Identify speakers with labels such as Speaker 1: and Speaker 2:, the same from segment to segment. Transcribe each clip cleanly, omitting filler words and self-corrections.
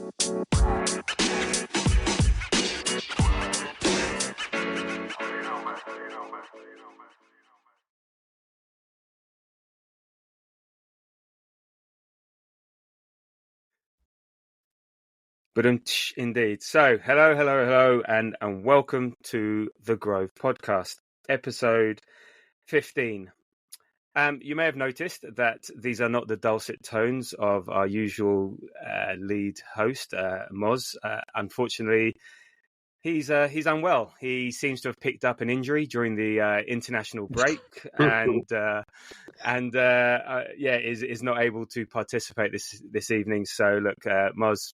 Speaker 1: But indeed. So, hello, and welcome to the Grove Podcast, episode 15. You may have noticed that these are not the dulcet tones of our usual lead host, Moz. Unfortunately, he's unwell. He seems to have picked up an injury during the international break, and is not able to participate this evening. So look, Moz,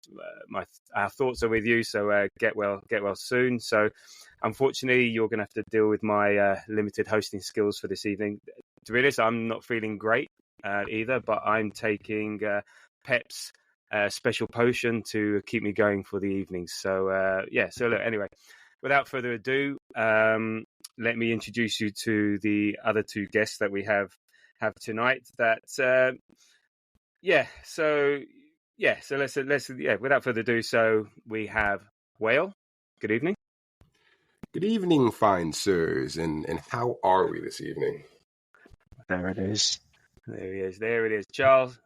Speaker 1: our thoughts are with you. So get well soon. So unfortunately, you're going to have to deal with my limited hosting skills for this evening. To be honest, I'm not feeling great either, but I'm taking Pep's special potion to keep me going for the evening. So So look, anyway, without further ado, let me introduce you to the other two guests that we have tonight. So let's without further ado, so we have Whale. Good evening.
Speaker 2: Good evening, fine sirs, and how are we this evening?
Speaker 3: There it is.
Speaker 1: There it is. Charles,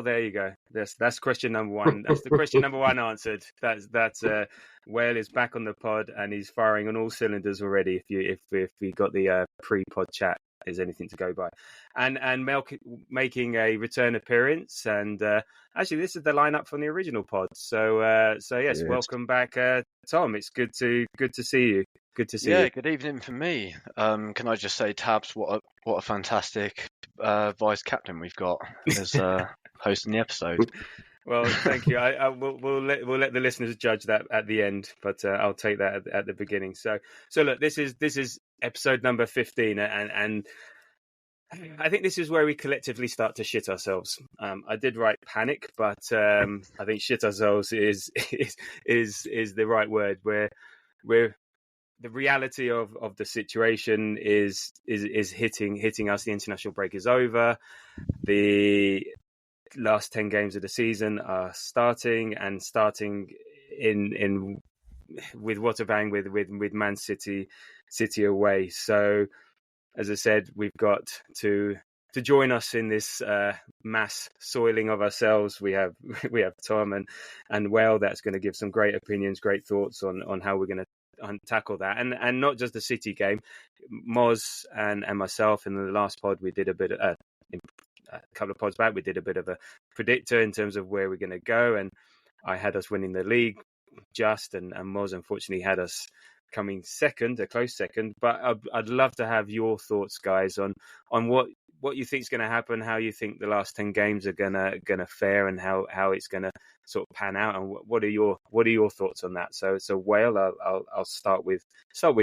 Speaker 1: there you go. That's question number one. That's the question number one answered. That's Whale is back on the pod and he's firing on all cylinders already. If we got the pre-pod chat is anything to go by, and Mel making a return appearance, and actually this is the lineup from the original pod. So yes, welcome back, Tom. It's good to see you. Good to see you.
Speaker 3: Yeah, good evening for me. Can I just say, Tabs, what a fantastic vice captain we've got as hosting the episode.
Speaker 1: Well, thank you. We'll let the listeners judge that at the end, but I'll take that at the beginning. So look, this is episode number 15, and I think this is where we collectively start to shit ourselves. I did write panic, but I think shit ourselves is the right word. We're the reality of the situation is hitting us. The international break is over. The last 10 games of the season are starting in with what a bang with Man City away. So as I said, we've got to join us in this mass soiling of ourselves. We have Tom and Whale that's going to give some great opinions, great thoughts on how we're going to tackle that, and not just the City game. Moz and myself in the last pod, we did a couple of pods back, we did a bit of a predictor in terms of where we're going to go, and I had us winning the league and Moz unfortunately had us coming second, a close second. But I'd love to have your thoughts, guys, on what you think is going to happen, how you think the last 10 games are gonna fare, and how it's going to sort of pan out, and what are your thoughts on that? So Whale, I'll start with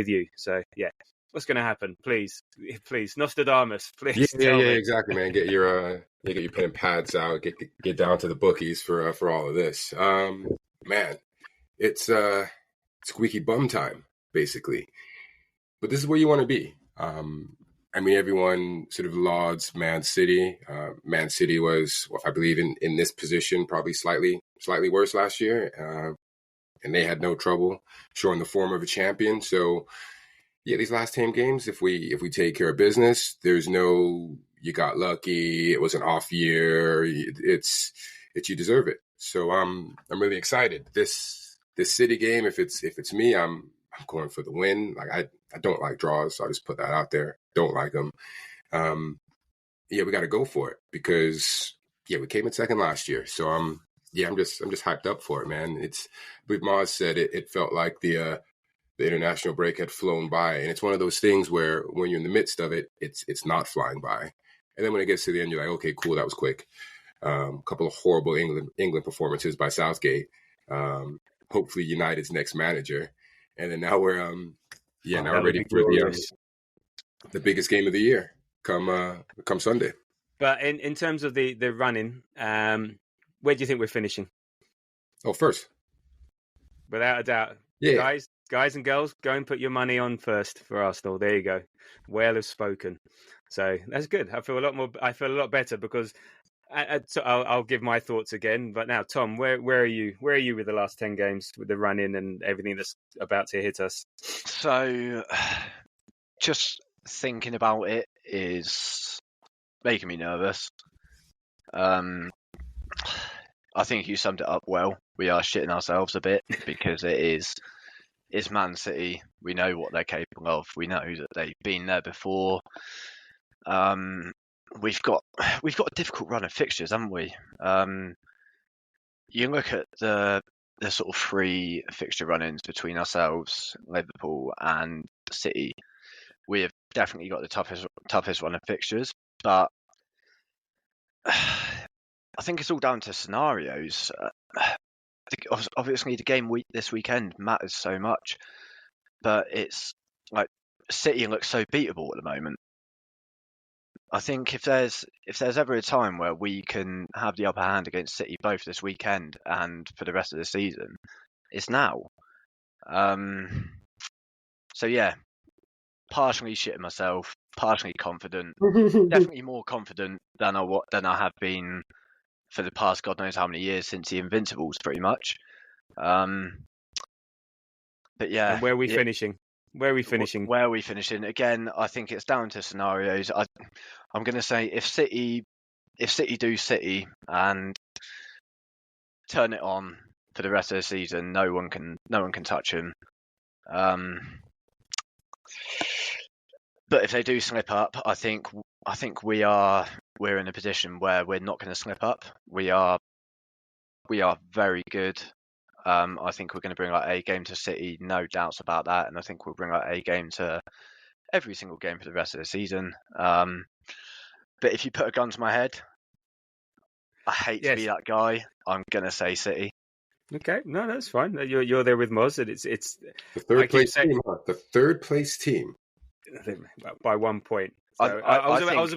Speaker 1: you. So yeah, what's going to happen? Please, Nostradamus, please.
Speaker 2: Yeah, exactly, man. Get your pen and pads out. Get down to the bookies for all of this. Man, it's squeaky bum time basically, but this is where you want to be. I mean, everyone sort of lauds Man City. Man City was, I believe, in this position, probably slightly worse last year, and they had no trouble showing the form of a champion. So, yeah, these last 10 games, if we take care of business, there's no you got lucky, it was an off year. It's you deserve it. So I'm really excited. This City game, if it's me, I'm going for the win. Like I don't like draws, so I'll just put that out there. Don't like them. We got to go for it because we came in second last year. So I'm just hyped up for it, man. It's, I believe Moz said it felt like the international break had flown by, and it's one of those things where when you're in the midst of it, it's not flying by, and then when it gets to the end, you're like, okay, cool, that was quick. A couple of horrible England performances by Southgate. Hopefully United's next manager, and then now we're ready for the biggest game of the year come Sunday.
Speaker 1: But in terms of the running, where do you think we're finishing?
Speaker 2: Oh, first,
Speaker 1: without a doubt. Yeah, guys and girls, go and put your money on first for Arsenal. There you go. Whale has spoken. So that's good. I feel a lot better because So I'll give my thoughts again. But now, Tom, where are you? Where are you with the last 10 games, with the run-in and everything that's about to hit us?
Speaker 3: So, just thinking about it is making me nervous. I think you summed it up well. We are shitting ourselves a bit because it's Man City. We know what they're capable of. We know that they've been there before. We've got a difficult run of fixtures, haven't we? You look at the sort of 3 fixture run-ins between ourselves, Liverpool, and City. We have definitely got the toughest run of fixtures, but I think it's all down to scenarios. Obviously, the game this weekend matters so much, but it's like City looks so beatable at the moment. I think if there's ever a time where we can have the upper hand against City both this weekend and for the rest of the season, it's now. So yeah, partially shitting myself, partially confident, definitely more confident than I have been for the past God knows how many years since the Invincibles, pretty much. But yeah,
Speaker 1: And where are we finishing? Where are we finishing?
Speaker 3: Where are we finishing? Again, I think it's down to scenarios. I'm going to say if City do City and turn it on for the rest of the season, no one can touch them. But if they do slip up, I think we're in a position where we're not going to slip up. We are very good. I think we're going to bring our A game to City, no doubts about that, and I think we'll bring our A game to every single game for the rest of the season. But if you put a gun to my head, I hate to be that guy. I'm going to say City.
Speaker 1: Okay, no, that's fine. You're there with Moz, and it's
Speaker 2: the third place team. The third place team
Speaker 1: by 1 point. So I was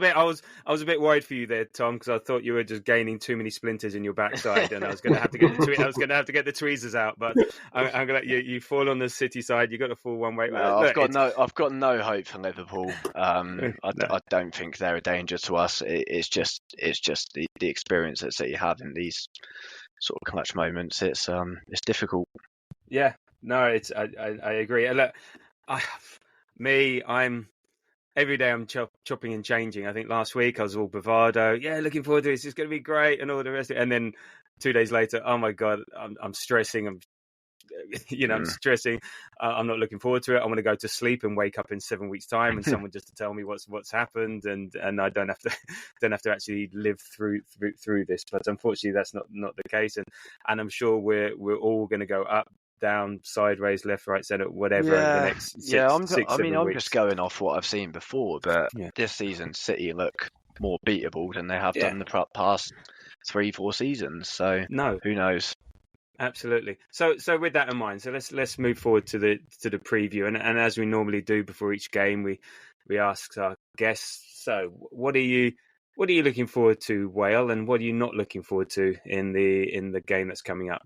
Speaker 1: a bit worried for you there, Tom, because I thought you were just gaining too many splinters in your backside, and I was going to have to get the tweezers out. But I'm going to you fall on the City side. You got to fall one way.
Speaker 3: No, I've got no hope for Liverpool. I don't think they're a danger to us. It's just the experience that City have in these sort of clutch moments. It's difficult.
Speaker 1: Yeah, no, I agree. Look, I'm. Every day I'm chopping and changing. I think last week I was all bravado. Yeah, looking forward to this. It's going to be great and all the rest of it. And then 2 days later, oh my God, I'm stressing. I'm stressing. I'm not looking forward to it. I want to go to sleep and wake up in 7 weeks' time and someone just to tell me what's happened, and I don't have to actually live through this. But unfortunately, that's not the case. And I'm sure we're all going to go up, down, sideways, left, right, centre, whatever. Over the next I'm
Speaker 3: just going off what I've seen before, but this season City look more beatable than they have done the past 3-4 seasons. So who knows?
Speaker 1: Absolutely. So with that in mind, so let's move forward to the preview, and as we normally do before each game, we ask our guests. So what are you looking forward to, Whale, and what are you not looking forward to in the game that's coming up?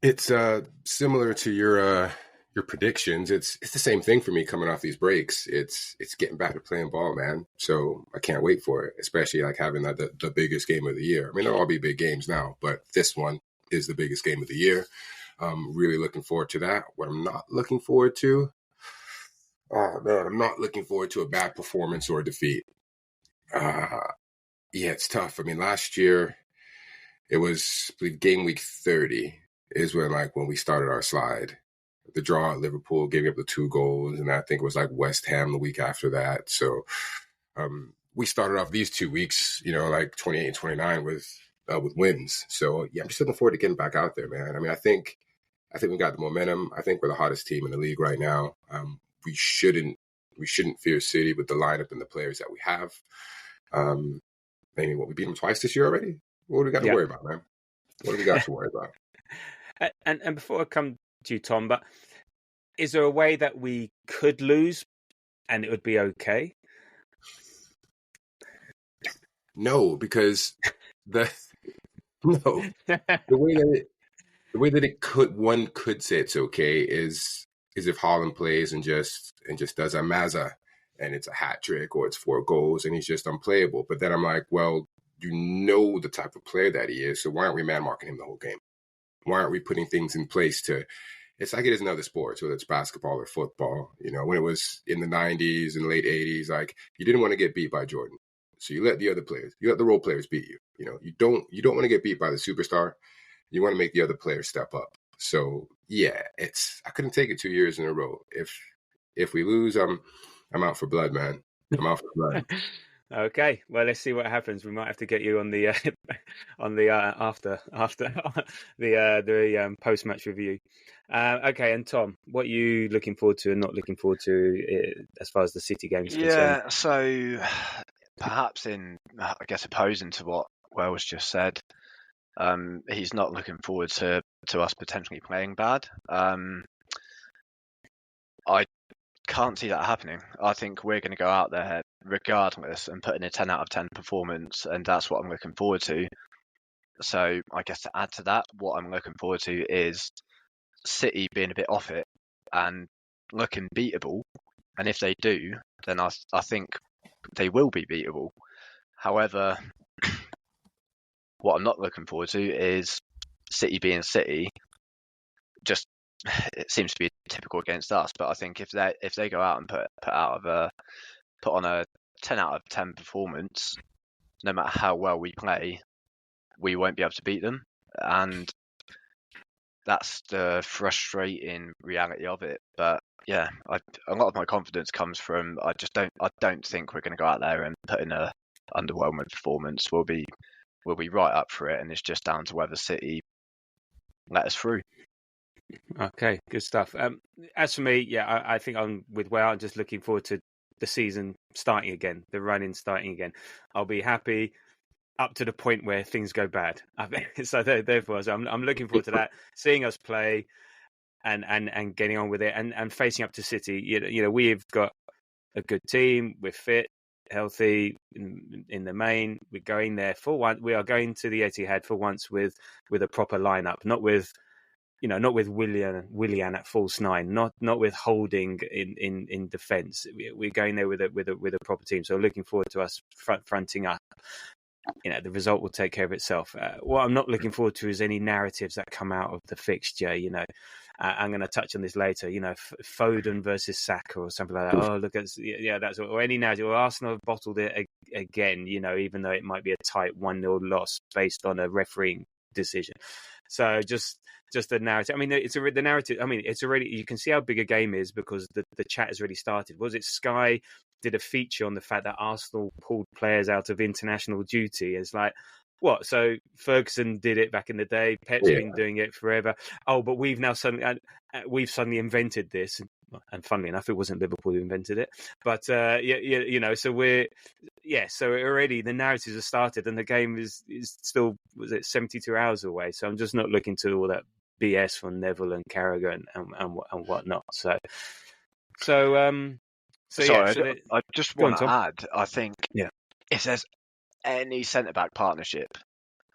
Speaker 2: It's similar to your predictions. It's the same thing for me coming off these breaks. It's getting back to playing ball, man. So I can't wait for it, especially like having the biggest game of the year. I mean, they'll all be big games now, but this one is the biggest game of the year. I'm really looking forward to that. What I'm not looking forward to, I'm not looking forward to a bad performance or a defeat. It's tough. I mean, last year it was, I believe, game week 30 is when we started our slide. The draw at Liverpool, giving up the 2 goals, and I think it was like West Ham the week after that. So we started off these 2 weeks, like 28 and 29 with wins. So yeah, I'm just looking forward to getting back out there, man. I mean, I think we got the momentum. I think we're the hottest team in the league right now. We shouldn't fear City with the lineup and the players that we have. We beat them twice this year already. What do we got to worry about, man? What do we got to worry about?
Speaker 1: And before I come to you, Tom, but is there a way that we could lose and it would be okay?
Speaker 2: No, because the way that one could say it's okay is if Haaland plays and just does a Mazza and it's a hat trick or it's 4 goals and he's just unplayable. But then I'm like, well, you know the type of player that he is. So why aren't we man marking him the whole game? Why aren't we putting things in place to? It's like it is in other sports, whether it's basketball or football. You know, when it was in the 90s and late 80s, like you didn't want to get beat by Jordan. So you let the other players, you let the role players beat you. You know, you don't want to get beat by the superstar. You want to make the other players step up. So yeah, I couldn't take it 2 years in a row. If we lose, I'm out for blood, man. I'm out for blood.
Speaker 1: Okay, well, let's see what happens. We might have to get you on the after the post match review. Okay, and Tom, what are you looking forward to and not looking forward to as far as the City game is concerned?
Speaker 3: Yeah, so perhaps I guess opposing to what Wells just said, he's not looking forward to us potentially playing bad. I can't see that happening. I think we're going to go out there regardless and put in a 10 out of 10 performance, and that's what I'm looking forward to. So I guess to add to that, what I'm looking forward to is City being a bit off it and looking beatable. And if they do, then I think they will be beatable. However, what I'm not looking forward to is City being City. Just it seems to be typical against us, but I think if they go out and put on a 10 out of 10 performance, no matter how well we play, we won't be able to beat them, and that's the frustrating reality of it. But yeah, a lot of my confidence comes from I don't think we're going to go out there and put in a underwhelming performance. We'll be right up for it, and it's just down to whether City let us through.
Speaker 1: Okay, good stuff. As for me, yeah, I think I'm with Well. I'm just looking forward to the season starting again, the running starting again. I'll be happy up to the point where things go bad. So therefore, I'm looking forward to that, seeing us play and getting on with it and facing up to City. You know, we've got a good team. We're fit, healthy in the main. We're going there for one. We are going to the Etihad for once with a proper lineup, not with Willian at false nine, not with Holding in defence. We're going there with a proper team. So looking forward to us fronting up. You know, the result will take care of itself. What I'm not looking forward to is any narratives that come out of the fixture. You know, I'm going to touch on this later. You know, Foden versus Saka or something like that. Oh, look at that's or any narrative. Or Arsenal have bottled it again. You know, even though it might be a tight 1-0 loss based on a refereeing decision. So just the narrative. I mean, the narrative. I mean, it's already. You can see how big a game is because the chat has already started. Was it Sky did a feature on the fact that Arsenal pulled players out of international duty? It's like, what? So Ferguson did it back in the day. Pep's been doing it forever. Oh, but we've now suddenly invented this. And funnily enough, it wasn't Liverpool who invented it. But you know, so so already the narratives have started, and the game is still 72 hours away. So I'm just not looking to all that BS from Neville and Carragher and whatnot. So
Speaker 3: I just want to add, I think if there's any centre-back partnership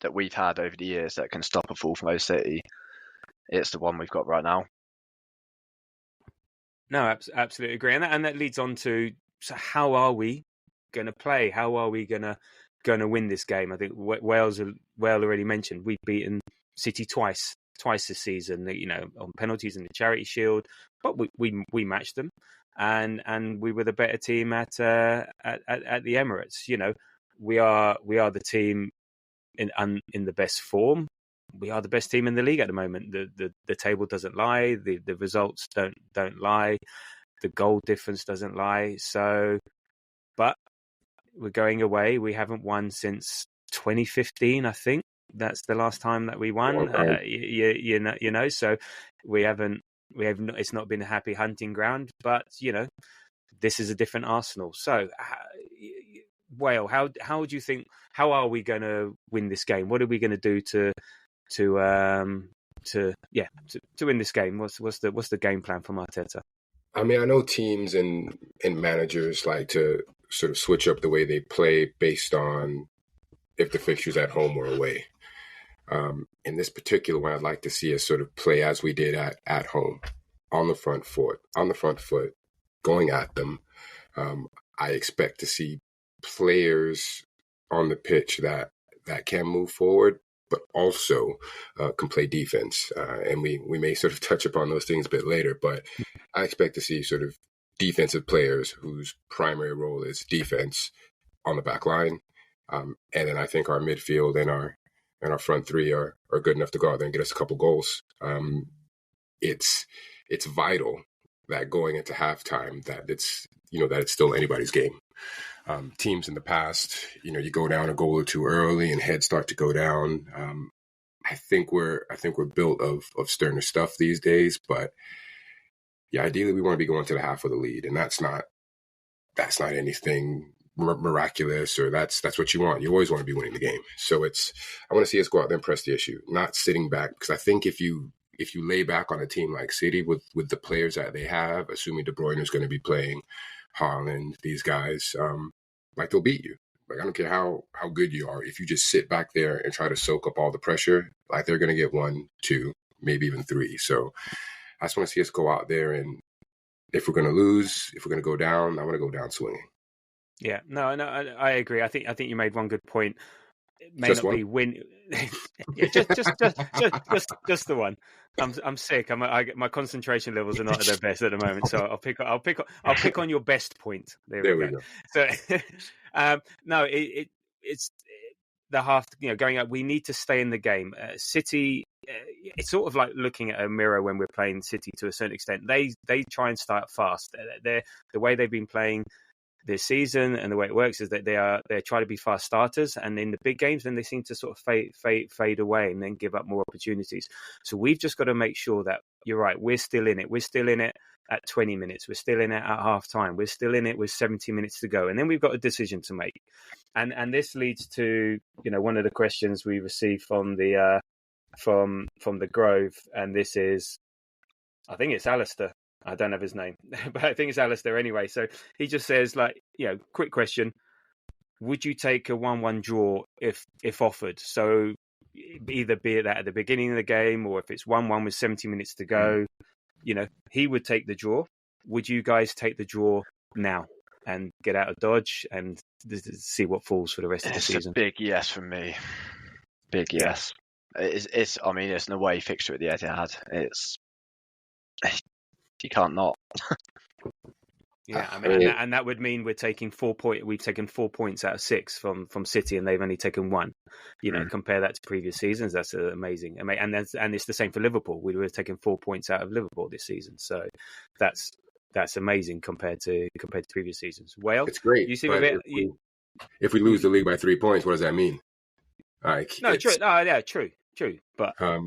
Speaker 3: that we've had over the years that can stop a full flow City, it's the one we've got right now.
Speaker 1: No, absolutely agree. And that leads on to, so how are we going to play? How are we going to win this game? I think Wales already mentioned we've beaten City twice this season, you know, on penalties in the Charity Shield, but we matched them. And we were the better team at the Emirates. You know, we are the team in the best form. We are the best team in the league at the moment. The table doesn't lie. The results don't lie. The goal difference doesn't lie. So, but we're going away. We haven't won since 2015, I think. That's the last time that we won. You know. So we haven't. It's not been a happy hunting ground, but you know, this is a different Arsenal. So, Wale, how would you think? How are we going to win this game? What are we going to do to win this game? What's the game plan for Arteta?
Speaker 2: I mean, I know teams and managers like to sort of switch up the way they play based on if the fixture's at home or away. In this particular one, I'd like to see us sort of play as we did at home, on the front foot, going at them. I expect to see players on the pitch that that can move forward, but also can play defense. And we may sort of touch upon those things a bit later, but I expect to see sort of defensive players whose primary role is defense on the back line. And then I think our midfield and our front three are good enough to go out there and get us a couple goals. It's vital that going into halftime that it's still anybody's game. Teams in the past, you go down a goal or two early and heads start to go down. I think we're built of sterner stuff these days, but yeah, ideally we want to be going to the half with a lead, and that's not anything miraculous, or that's what you want. You always want to be winning the game. So I want to see us go out there and press the issue, not sitting back, because I think if you lay back on a team like City with the players that they have, assuming De Bruyne is going to be playing, Haaland, these guys, they'll beat you. I don't care how good you are. If you just sit back there and try to soak up all the pressure, they're going to get 1, 2, maybe even 3. So I just want to see us go out there, and if we're going to lose, if we're going to go down, I want to go down swinging.
Speaker 1: Yeah, no, I agree. I think you made one good point. It may
Speaker 2: Just
Speaker 1: not
Speaker 2: one?
Speaker 1: be win. Yeah, just the one. I'm sick. My concentration levels are not at their best at the moment, so I'll pick on your best point. There we go. So, no, it's the half. Going up. We need to stay in the game. City. It's sort of like looking at a mirror when we're playing City to a certain extent. They try and start fast. They're the way they've been playing this season, and the way it works is that they're trying to be fast starters, and in the big games then they seem to sort of fade away and then give up more opportunities. So we've just got to make sure that, you're right, we're still in it at 20 minutes, we're still in it at half time, we're still in it with 70 minutes to go, and then we've got a decision to make. And this leads to one of the questions we received from the Grove, and this is, I think it's Alistair. I don't have his name, but I think it's Alistair anyway. So he just says, quick question: would you take a 1-1 draw if offered? So either be it that at the beginning of the game, or if it's 1-1 with 70 minutes to go, he would take the draw. Would you guys take the draw now and get out of Dodge and see what falls for the rest of the season?
Speaker 3: It's a big yes from me. Big yes. It's an away fixture at the Etihad. You can't not.
Speaker 1: Yeah, and that would mean we're taking 4 points. We've taken 4 points out of 6 from City, and they've only taken 1. Compare that to previous seasons. That's amazing. And it's the same for Liverpool. We were taking 4 points out of Liverpool this season, so that's amazing compared to previous seasons. Well,
Speaker 2: it's great.
Speaker 1: You see,
Speaker 2: if we lose the league by 3 points, what does that mean?
Speaker 1: True. True, but
Speaker 2: I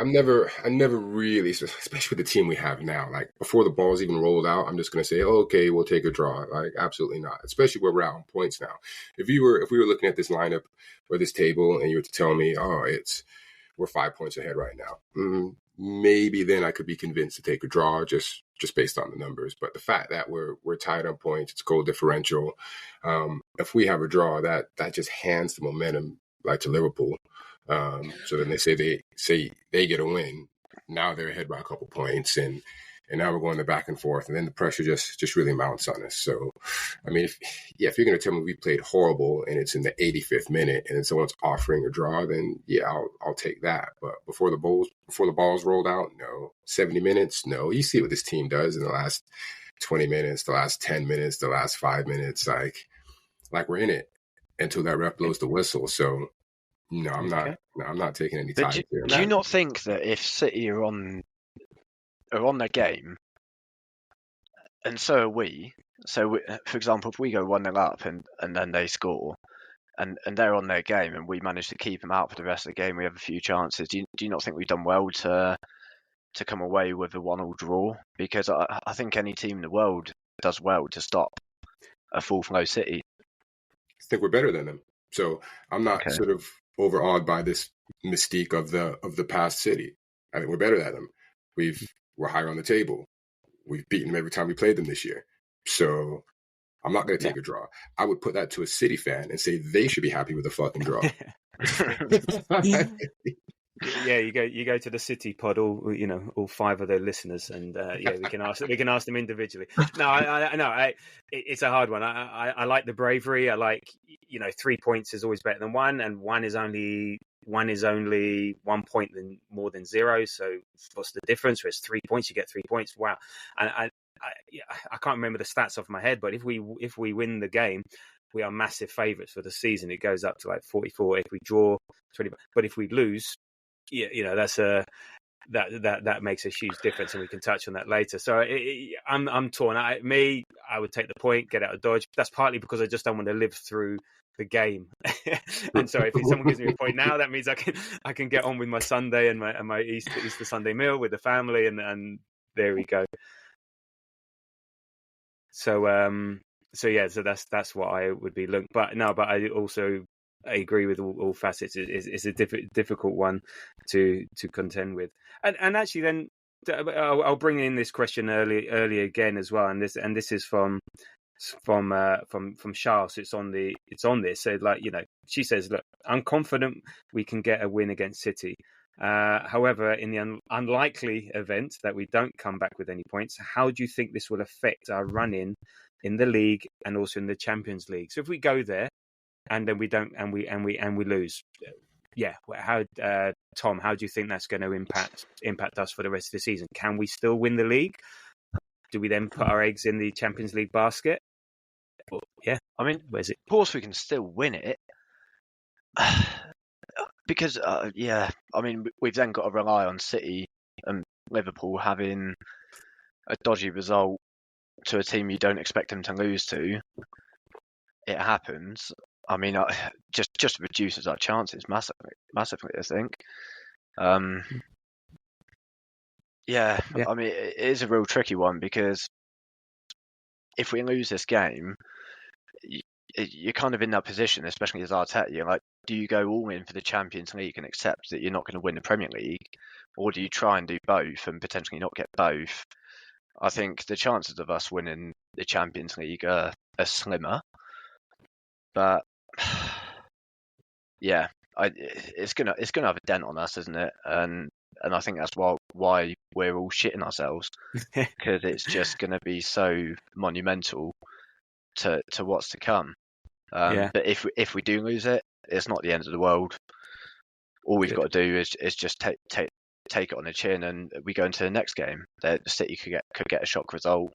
Speaker 2: never really, especially with the team we have now, before the ball's even rolled out, I'm just going to say, okay, we'll take a draw. Absolutely not, especially where we're out on points now. If we were looking at this lineup or this table and you were to tell me, we're 5 points ahead right now, maybe then I could be convinced to take a draw just based on the numbers. But the fact that we're tied on points, it's goal differential. If we have a draw, that just hands the momentum to Liverpool. So then they say they get a win. Now they're ahead by a couple points, and now we're going to back and forth, and then the pressure just really mounts on us. So, if you're going to tell me we played horrible and it's in the 85th minute and then someone's offering a draw, then I'll take that. But before the ball's rolled out, no. 70 minutes, no. You see what this team does in the last 20 minutes, the last 10 minutes, the last 5 minutes, like we're in it until that ref blows the whistle. So. No, I'm not. No, I'm not taking any time.
Speaker 3: Do you not think that if City are on their game, and so are we? So, for example, if we go 1-0 up and then they score, and they're on their game, and we manage to keep them out for the rest of the game, we have a few chances. Do you not think we've done well to come away with a 1-1 draw? Because I think any team in the world does well to stop a full flow City.
Speaker 2: I think we're better than them. So I'm not sort of overawed by this mystique of the past City. I think we're better than them. We're higher on the table. We've beaten them every time we played them this year. So I'm not going to take a draw. I would put that to a City fan and say they should be happy with a fucking draw.
Speaker 1: Yeah, you go to the City pod, all five of their listeners, and we can ask them individually. No, I know it's a hard one. I like the bravery. I like 3 points is always better than one, and one is only 1 point more than zero. So what's the difference? Whereas 3 points, you get 3 points. Wow, and I can't remember the stats off my head, but if we win the game, we are massive favourites for the season. It goes up to like 44. If we draw 20, but if we lose, that's that makes a huge difference, and we can touch on that later. So I'm torn. I would take the point, get out of Dodge. That's partly because I just don't want to live through the game. And so if someone gives me a point now, that means I can get on with my Sunday and my Easter Sunday meal with the family, and there we go. So that's what I would be looking. But I also agree with all facets. It's a difficult one to contend with. And actually, then I'll bring in this question early again as well. And this is from Charles. It's on this. So she says, look, I'm confident we can get a win against City. However, in the unlikely event that we don't come back with any points, how do you think this will affect our run-in in the league and also in the Champions League? So if we go there and then we don't, and we lose, how Tom, how do you think that's going to impact us for the rest of the season? Can we still win the league? Do we then put our eggs in the Champions League basket?
Speaker 3: I mean,
Speaker 1: where's it?
Speaker 3: Of course we can still win it. Because, I mean, we've then got to rely on City and Liverpool having a dodgy result to a team you don't expect them to lose to. It happens. I mean, just reduces our chances massively, I think. I mean, it is a real tricky one, because if we lose this game, you're kind of in that position, especially as Arteta. You're like, do you go all in for the Champions League and accept that you're not going to win the Premier League, or do you try and do both and potentially not get both? I think the chances of us winning the Champions League are slimmer, but it's gonna have a dent on us, isn't it? And I think that's why we're all shitting ourselves, because it's just going to be so monumental to what's to come. But if we do lose it, it's not the end of the world. All we've got to do is just take it on the chin, and we go into the next game. The City could get a shock result.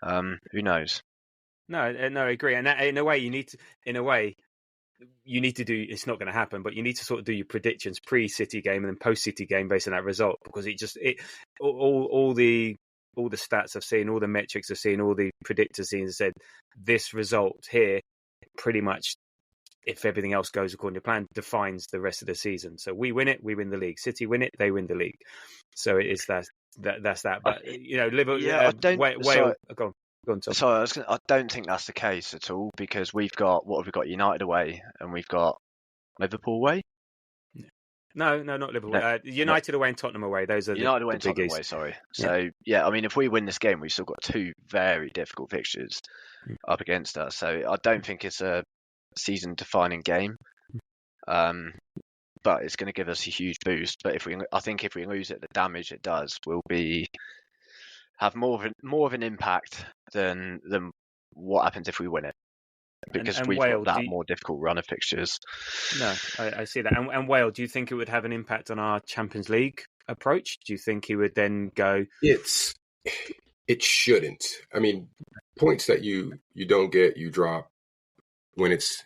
Speaker 3: Who knows?
Speaker 1: No, I agree. And that, in a way, you need to do. It's not going to happen, but you need to sort of do your predictions pre-City game and then post-City game based on that result, because all the stats I've seen, all the metrics I've seen, all the predictors seen said this result here pretty much, if everything else goes according to plan, defines the rest of the season. So we win it, we win the league. City win it, they win the league. So it is that. But Liverpool.
Speaker 3: Yeah,
Speaker 1: Go on, Tom.
Speaker 3: Sorry, I don't think that's the case at all, because we've got United away and we've got Liverpool away.
Speaker 1: No, not Liverpool. United away and Tottenham away. Those are
Speaker 3: United away
Speaker 1: the
Speaker 3: and Tottenham
Speaker 1: biggies.
Speaker 3: away. Sorry. So I mean, if we win this game, we've still got two very difficult fixtures up against us. So I don't think it's a season-defining game, but it's going to give us a huge boost. But if we lose it, the damage it does will have more of an impact than what happens if we win it, because we've got that more difficult run of fixtures.
Speaker 1: No, I see that. And Wale, do you think it would have an impact on our Champions League approach? Do you think he would then go?
Speaker 2: It shouldn't. I mean, points that you don't get, you drop when it's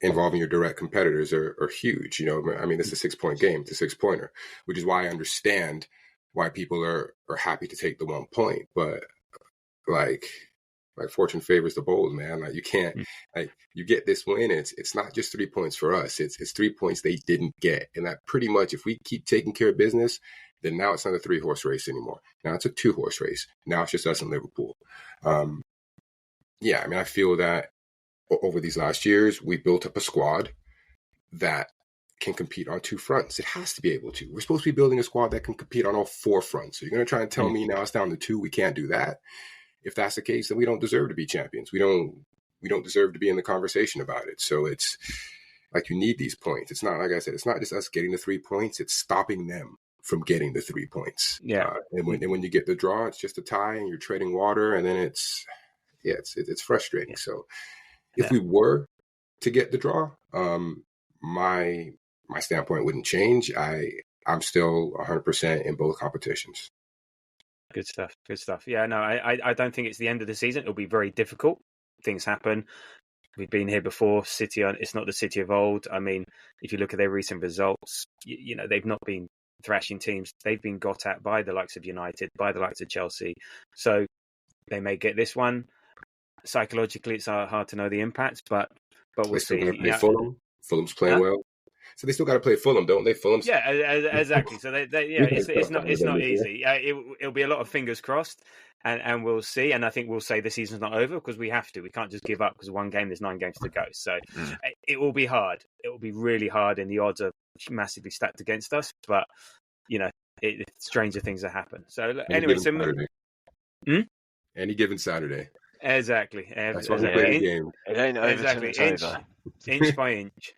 Speaker 2: involving your direct competitors are huge. I mean, it's a 6-point game. It's a 6-pointer, which is why I understand why people are happy to take the 1 point. But like fortune favors the bold, man. Like, you can't, you get this win. It's not just 3 points for us. It's 3 points they didn't get. And that pretty much, if we keep taking care of business, then now it's not a 3-horse race anymore. Now it's a 2-horse race. Now it's just us and Liverpool. I mean, I feel that over these last years, we built up a squad that can compete on 2 fronts. It has to be able to. We're supposed to be building a squad that can compete on all 4 fronts. So you're going to try and tell me now it's down to 2, we can't do that? If that's the case, then we don't deserve to be champions. We don't deserve to be in the conversation about it. So Like, you need these points. It's not, like I said, it's not just us getting the 3 points. It's stopping them from getting the 3 points.
Speaker 1: Yeah.
Speaker 2: And when you get the draw, it's just a tie and you're trading water, and then it's frustrating.
Speaker 1: Yeah.
Speaker 2: So if we were to get the draw, my standpoint wouldn't change. I'm still 100% in both competitions.
Speaker 1: Good stuff. Good stuff. Yeah, no, I don't think it's the end of the season. It'll be very difficult. Things happen. We've been here before. City, it's not the City of old. I mean, if you look at their recent results, you know, they've not been thrashing teams. They've been got at by the likes of United, by the likes of Chelsea. So they may get this one. Psychologically, it's hard to know the impact, but we'll see.
Speaker 2: Play Fulham. Fulham's playing well. So they still got to play Fulham, don't they? Fulham's
Speaker 1: exactly. So it's not easy. It'll be a lot of fingers crossed, and we'll see. And I think we'll say the season's not over because we have to. We can't just give up because one game, there's 9 games to go. So it will be hard. It will be really hard, and the odds are massively stacked against us. But you know, stranger things that happen. So anyway,
Speaker 2: any given Saturday.
Speaker 1: Exactly.
Speaker 2: That's why we play the game.
Speaker 3: It ain't over till it's over.
Speaker 1: Inch by inch.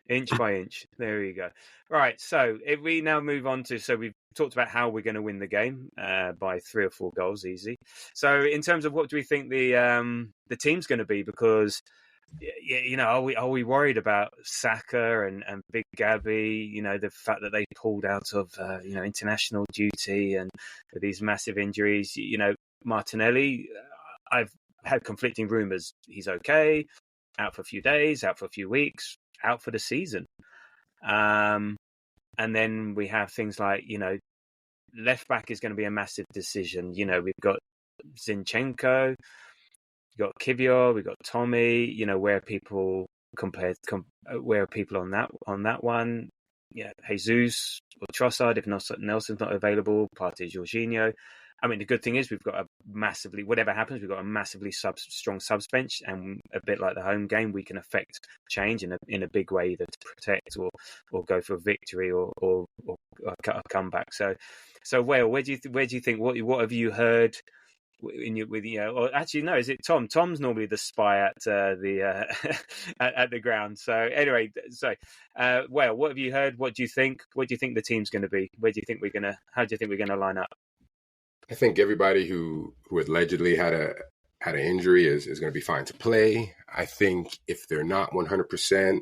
Speaker 1: There you go. Right. So if we now move on to, so we've talked about how we're going to win the game by 3 or 4 goals, easy. So in terms of what do we think the team's going to be? Because you know, are we worried about Saka and Big Gabby? You know, the fact that they pulled out of international duty and with these massive injuries. You know, Martinelli. I've had conflicting rumours. He's okay, out for a few days, out for a few weeks, out for the season. And then we have things like, you know, left back is going to be a massive decision. You know, we've got Zinchenko, we've got Kivior, we've got Tommy. You know, where are people on that one? Yeah, Jesus or Trossard if Nelson's not available. Partey, Jorginho. I mean, the good thing is we've got whatever happens, we've got a massively strong subs bench, and a bit like the home game, we can affect change in a big way, either to protect or go for a victory or cut a comeback. So, Wale, where do you think? What have you heard? Or actually, no, is it Tom? Tom's normally the spy at the at the ground. So anyway, Wale, what have you heard? What do you think? What do you think the team's going to be? How do you think we're going to line up?
Speaker 2: I think everybody who allegedly had an injury is going to be fine to play. I think if they're not 100%,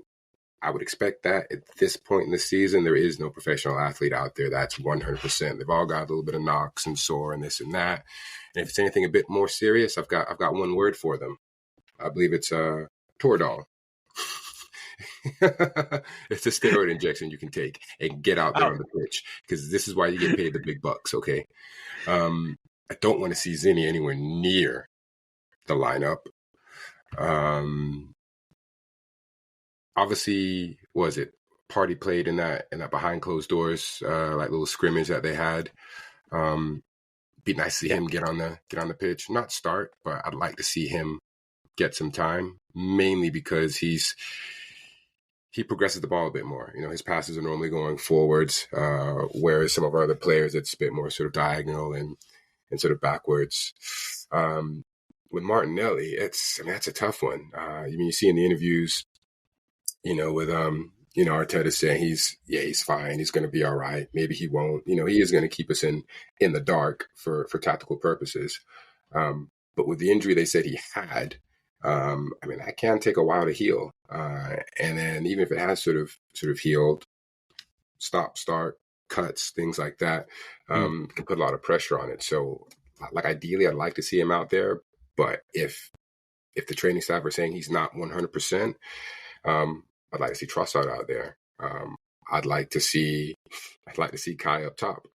Speaker 2: I would expect that at this point in the season. There is no professional athlete out there that's 100%. They've all got a little bit of knocks and sore and this and that. And if it's anything a bit more serious, I've got one word for them. I believe it's Toradol. It's a steroid injection you can take and get out there on the pitch, because this is why you get paid the big bucks. Okay. I don't want to see Zinni anywhere near the lineup. Obviously, Partey played in that behind closed doors, like little scrimmage that they had. Be nice to see him get on the pitch, not start, but I'd like to see him get some time, mainly because he progresses the ball a bit more. You know, his passes are normally going forwards, whereas some of our other players, it's a bit more sort of diagonal and sort of backwards. With Martinelli, that's a tough one. You see in the interviews, you know, with Arteta saying he's fine, he's going to be all right. Maybe he won't. You know, he is going to keep us in the dark for tactical purposes. But with the injury they said he had, I mean, that can take a while to heal. And then even if it has sort of healed, stop, start, cuts, things like that, can put a lot of pressure on it. So, like, ideally, I'd like to see him out there. But if the training staff are saying he's not 100%, I'd like to see Trossard out there. I'd like to see Kai up top.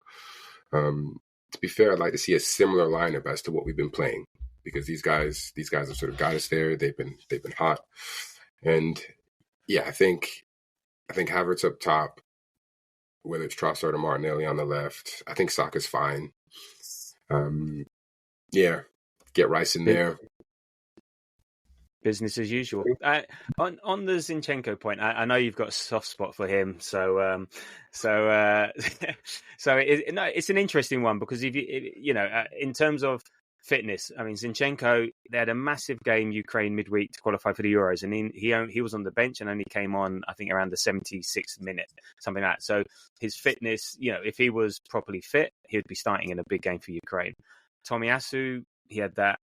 Speaker 2: To be fair, I'd like to see a similar lineup as to what we've been playing, because these guys have sort of got us there. They've been hot, and yeah, I think Havertz up top, whether it's Trossard or Martinelli on the left. I think Saka's fine. Yeah, get Rice in there.
Speaker 1: Business as usual. On the Zinchenko point, I know you've got a soft spot for him, so it's an interesting one, because if you know, in terms of fitness. I mean, Zinchenko, they had a massive game Ukraine midweek to qualify for the Euros, and he was on the bench and only came on, I think, around the 76th minute, something like that. So his fitness, if he was properly fit, he would be starting in a big game for Ukraine. Tomiyasu, he had that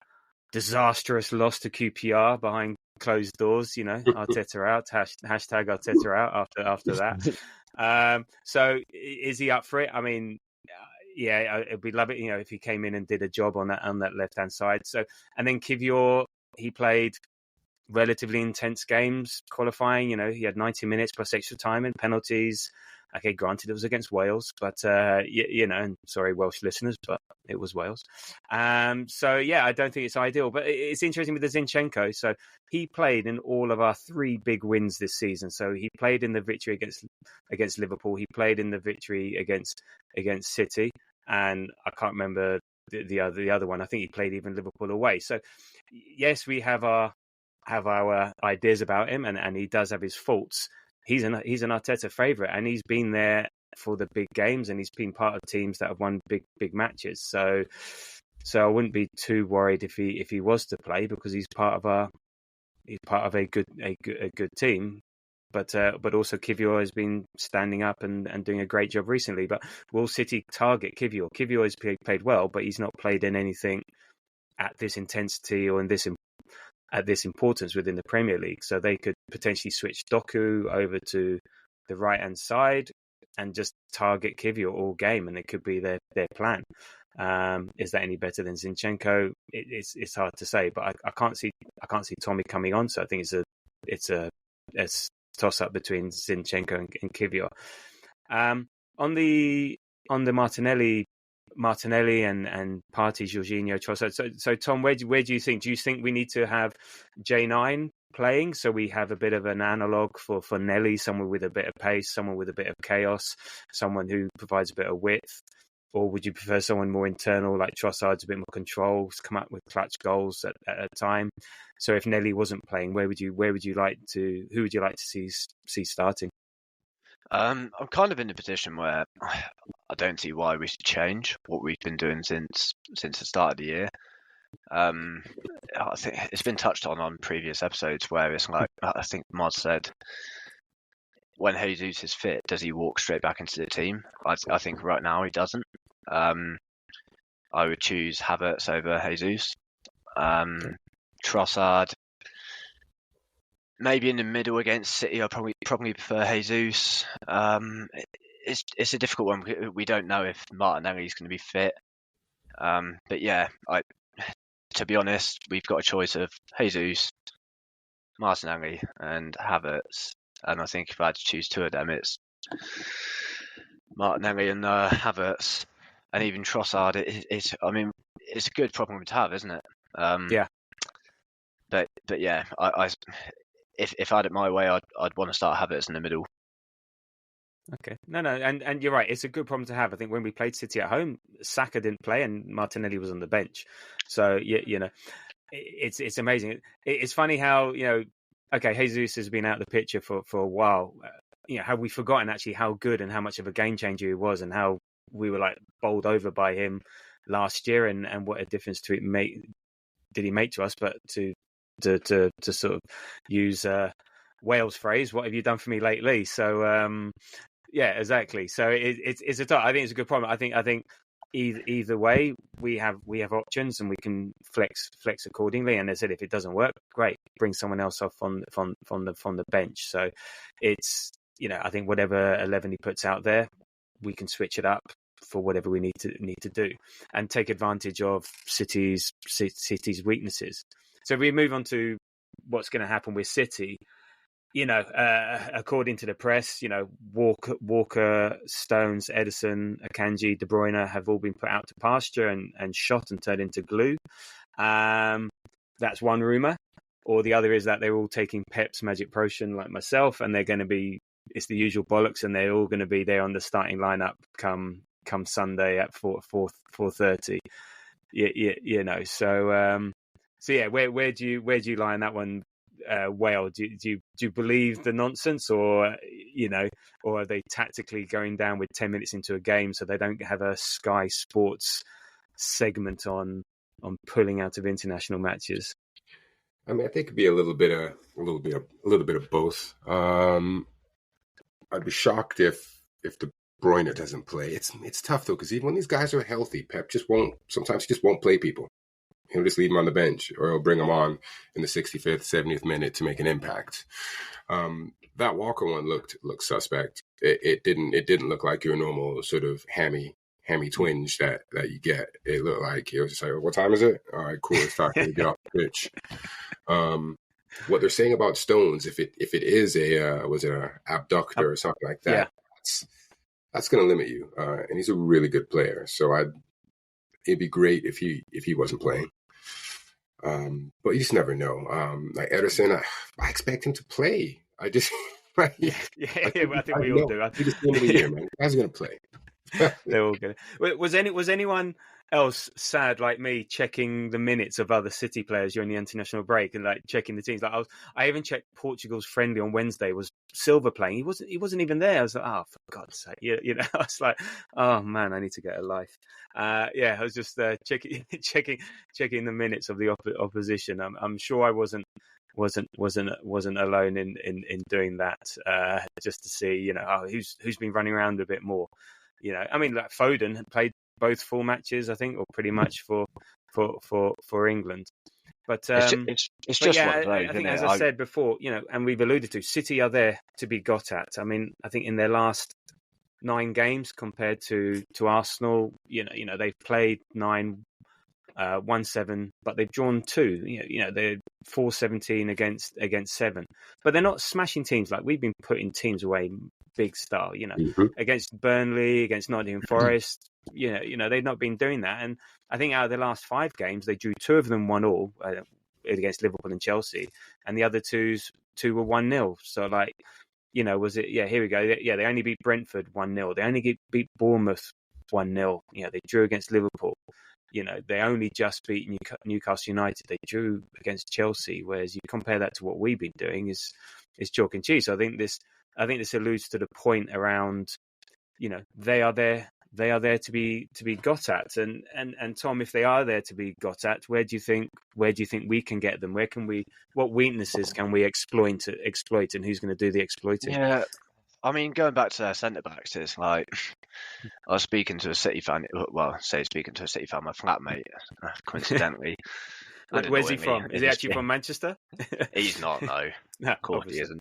Speaker 1: disastrous loss to QPR behind closed doors. Arteta out, hashtag Arteta out after that. So is he up for it? I mean, yeah, we'd love it, if he came in and did a job on that left-hand side. So, and then Kivior, he played relatively intense games qualifying. He had 90 minutes plus extra time and penalties. Okay, granted, it was against Wales, but and sorry, Welsh listeners, but it was Wales. So yeah, I don't think it's ideal, but it's interesting with the Zinchenko. So he played in all of our 3 big wins this season. So he played in the victory against Liverpool. He played in the victory against City, and I can't remember the other one. I think he played even Liverpool away. So yes, we have our ideas about him, and he does have his faults. He's an Arteta favourite, and he's been there for the big games, and he's been part of teams that have won big matches. So I wouldn't be too worried if he was to play, because he's part of a good team. But also Kivior has been standing up and doing a great job recently. But will City target Kivior? Kivior has played well, but he's not played in anything at this intensity or at this importance within the Premier League. So they could potentially switch Doku over to the right-hand side and just target Kivior all game, and it could be their plan. Is that any better than Zinchenko? It's hard to say, but I can't see Tommy coming on. So I think it's a toss-up between Zinchenko and Kivior. On the Martinelli and Partey, Jorginho, Trossard. So Tom, where do you think? Do you think we need to have J9 playing, so we have a bit of an analogue for Nelly, someone with a bit of pace, someone with a bit of chaos, someone who provides a bit of width? Or would you prefer someone more internal, like Trossard's a bit more control, come up with clutch goals at a time? So if Nelly wasn't playing, who would you like to see starting?
Speaker 3: I'm kind of in a position where I don't see why we should change what we've been doing since the start of the year. I think it's been touched on previous episodes where it's like, I think Mod said, when Jesus is fit, does he walk straight back into the team? I think right now he doesn't. I would choose Havertz over Jesus. Trossard, maybe in the middle against City, I probably prefer Jesus. It's a difficult one. We don't know if Martinelli is going to be fit. But yeah, to be honest, we've got a choice of Jesus, Martinelli, and Havertz. And I think if I had to choose 2 of them, it's Martinelli and Havertz. And even Trossard, it's a good problem to have, isn't it?
Speaker 1: Yeah.
Speaker 3: But yeah, if I had it my way, I'd want to start Havertz in the middle.
Speaker 1: Okay. No, and you're right. It's a good problem to have. I think when we played City at home, Saka didn't play and Martinelli was on the bench. So it's amazing. It's funny how okay, Jesus has been out of the picture for a while. Have we forgotten actually how good and how much of a game changer he was, and how we were like bowled over by him last year, and what a difference did he make to us? But to sort of use Wales phrase, what have you done for me lately? So yeah, exactly. So it's a tough. I think it's a good problem. I think either way we have options and we can flex accordingly. And as I said, if it doesn't work, great, bring someone else off from the bench. So it's I think whatever 11 he puts out there, we can switch it up for whatever we need to do and take advantage of City's weaknesses. So if we move on to what's going to happen with City, according to the press, Walker, Stones, Edison, Akanji, De Bruyne have all been put out to pasture and shot and turned into glue. That's one rumour. Or the other is that they're all taking Pep's magic potion like myself, and they're going to be, it's the usual bollocks, and they're all going to be there on the starting lineup come Sunday at 4:30. So yeah, where do you lie on that one? Whale, do you believe the nonsense, or are they tactically going down with 10 minutes into a game so they don't have a Sky Sports segment on pulling out of international matches?
Speaker 2: I mean, I think it could be a little bit of both. I'd be shocked if De Bruyne doesn't play. It's tough though, because even when these guys are healthy, Pep sometimes he just won't play people. He'll just leave them on the bench, or he'll bring them on in the 65th, 70th minute to make an impact. That Walker one looked suspect. It didn't look like your normal sort of hammy twinge that you get. It looked like it was just like, what time is it? All right, cool. It's time to get off the pitch. What they're saying about Stones, if it is was it an abductor or something like that, that's going to limit you. And he's a really good player, so it'd be great if he wasn't playing. But you just never know. Like Ederson, I expect him to play. I just
Speaker 1: I think we all do. I think
Speaker 2: it's the end of the year, man. Guys are going to play.
Speaker 1: They're all good. Was anyone else sad like me checking the minutes of other City players during the international break and like checking the teams? Like I even checked Portugal's friendly on Wednesday. Was Silva playing? He wasn't even there. I was like, oh, for God's sake, you know. I was like, oh man, I need to get a life. I was just checking the minutes of the opposition. I'm sure I wasn't alone in doing that, just to see, you know, who's been running around a bit more. You know, I mean, like Foden had played both full matches, I think, or pretty much for England. But
Speaker 3: it's just one of those,
Speaker 1: I think, as I said before, you know, and we've alluded to, City are there to be got at. I mean, I think in their last 9 games compared to Arsenal, you know, they've played 9, 1-7, but they've drawn 2. You know, they're 4-17 against 7. But they're not smashing teams like we've been putting teams away big style, you know, against Burnley, against Nottingham Forest. You know, they've not been doing that. And I think out of the last 5 games, they drew 2 of them 1-1 against Liverpool and Chelsea, and the other 2 were 1-0. So, like, you know, was it? Yeah, here we go. Yeah, they only beat Brentford 1-0. They only beat Bournemouth 1-0. You know, they drew against Liverpool. You know, they only just beat Newcastle United. They drew against Chelsea. Whereas you compare that to what we've been doing is chalk and cheese. So I think this alludes to the point around, you know, they are there to be got at. And Tom, if they are there to be got at, where do you think we can get them? What weaknesses can we exploit, and who's going to do the exploiting?
Speaker 3: Yeah, I mean, going back to their centre backs, it's like I was speaking to a City fan. Well, speaking to a City fan, my flatmate, coincidentally.
Speaker 1: Where's he from? Is he actually from Manchester?
Speaker 3: He's not, no.
Speaker 1: No,
Speaker 3: of course he isn't.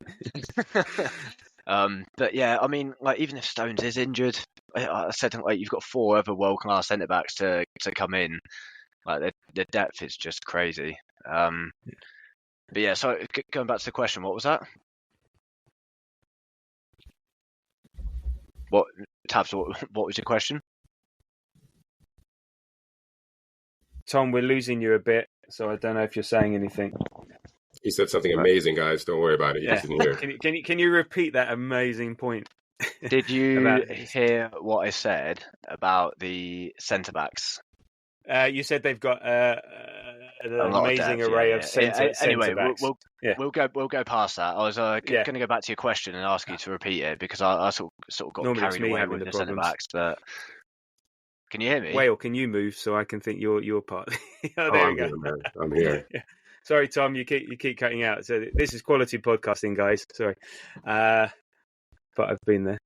Speaker 3: But yeah, I mean, like, even if Stones is injured, I said, like, you've got 4 other world-class centre-backs to come in. Like, the depth is just crazy. But yeah, so going back to the question, what was that? What was your question?
Speaker 1: Tom, we're losing you a bit, so I don't know if you're saying anything.
Speaker 2: He said something amazing, guys. Don't worry about it.
Speaker 1: Yeah. Can you repeat that amazing point?
Speaker 3: Did you hear what I said about the centre backs?
Speaker 1: You said they've got an amazing array of centre
Speaker 3: anyway,
Speaker 1: backs.
Speaker 3: We'll go past that. I was going to go back to your question and ask you to repeat it, because I sort of got carried away with the centre backs. But can you hear me?
Speaker 1: Whale, can you move so I can think your part? There we go.
Speaker 2: Here, man. I'm here.
Speaker 1: Yeah. Sorry, Tom, you keep cutting out. So this is quality podcasting, guys. Sorry, but I've been there.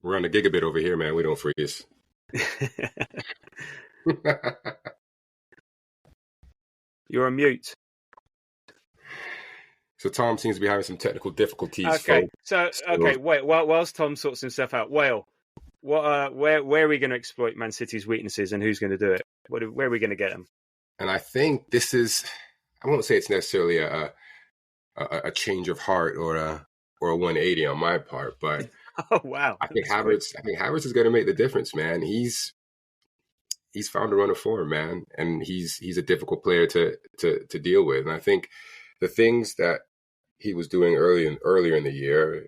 Speaker 2: We're on a gigabit over here, man. We don't freeze.
Speaker 1: You're on mute.
Speaker 2: So Tom seems to be having some technical difficulties.
Speaker 1: Okay, wait. Whilst Tom sorts himself out, Whale, where are we going to exploit Man City's weaknesses, and who's going to do it? Where are we going to get them?
Speaker 2: And I think this is, I won't say it's necessarily a change of heart or a 180 on my part, but
Speaker 1: oh wow,
Speaker 2: I think Havertz is going to make the difference, man. He's found a run of form, man, and he's a difficult player to deal with. And I think the things that he was doing earlier in the year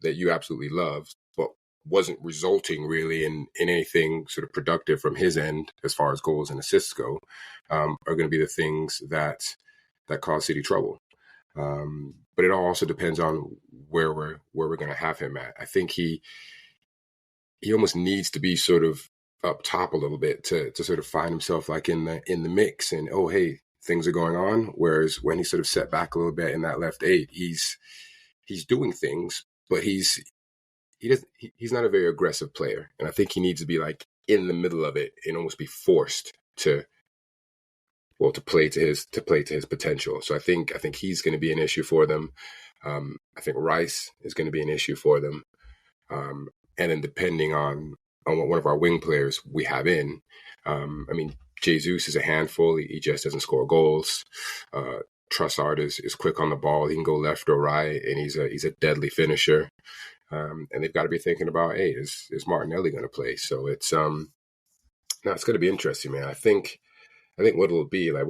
Speaker 2: that you absolutely loved, but wasn't resulting really in anything sort of productive from his end as far as goals and assists go, are going to be the things that cause City trouble. But it all also depends on where we're going to have him at. I think he almost needs to be sort of up top a little bit to sort of find himself like in the mix, and oh hey, things are going on. Whereas when he's sort of set back a little bit in that left eight, he's doing things, but he's not a very aggressive player, and I think he needs to be like in the middle of it and almost be forced to play to his potential. So I think he's going to be an issue for them. I think Rice is going to be an issue for them, and then depending on what one of our wing players we have in, I mean, Jesus is a handful. He just doesn't score goals. Trossard is quick on the ball. He can go left or right, and he's a deadly finisher. And they've got to be thinking about, hey, is Martinelli going to play? So it's it's going to be interesting, man. I think what it'll be like,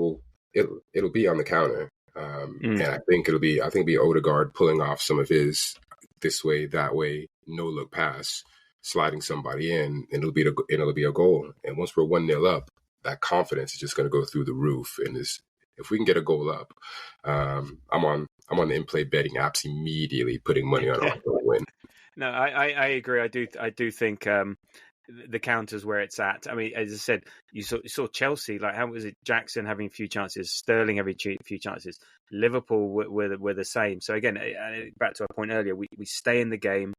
Speaker 2: it'll be on the counter, and I think it'll be Odegaard pulling off some of his this way, that way, no look pass, sliding somebody in, and it'll be a goal. And once we're 1-0 up, that confidence is just going to go through the roof. And if we can get a goal up, I'm on the in-play betting apps immediately, putting money on our win.
Speaker 1: No, I agree. I do think the counter's where it's at. I mean, as I said, you saw Chelsea, like, how was it? Jackson having a few chances, Sterling having a few chances. Liverpool were the same. So again, back to our point earlier, we stay in the game,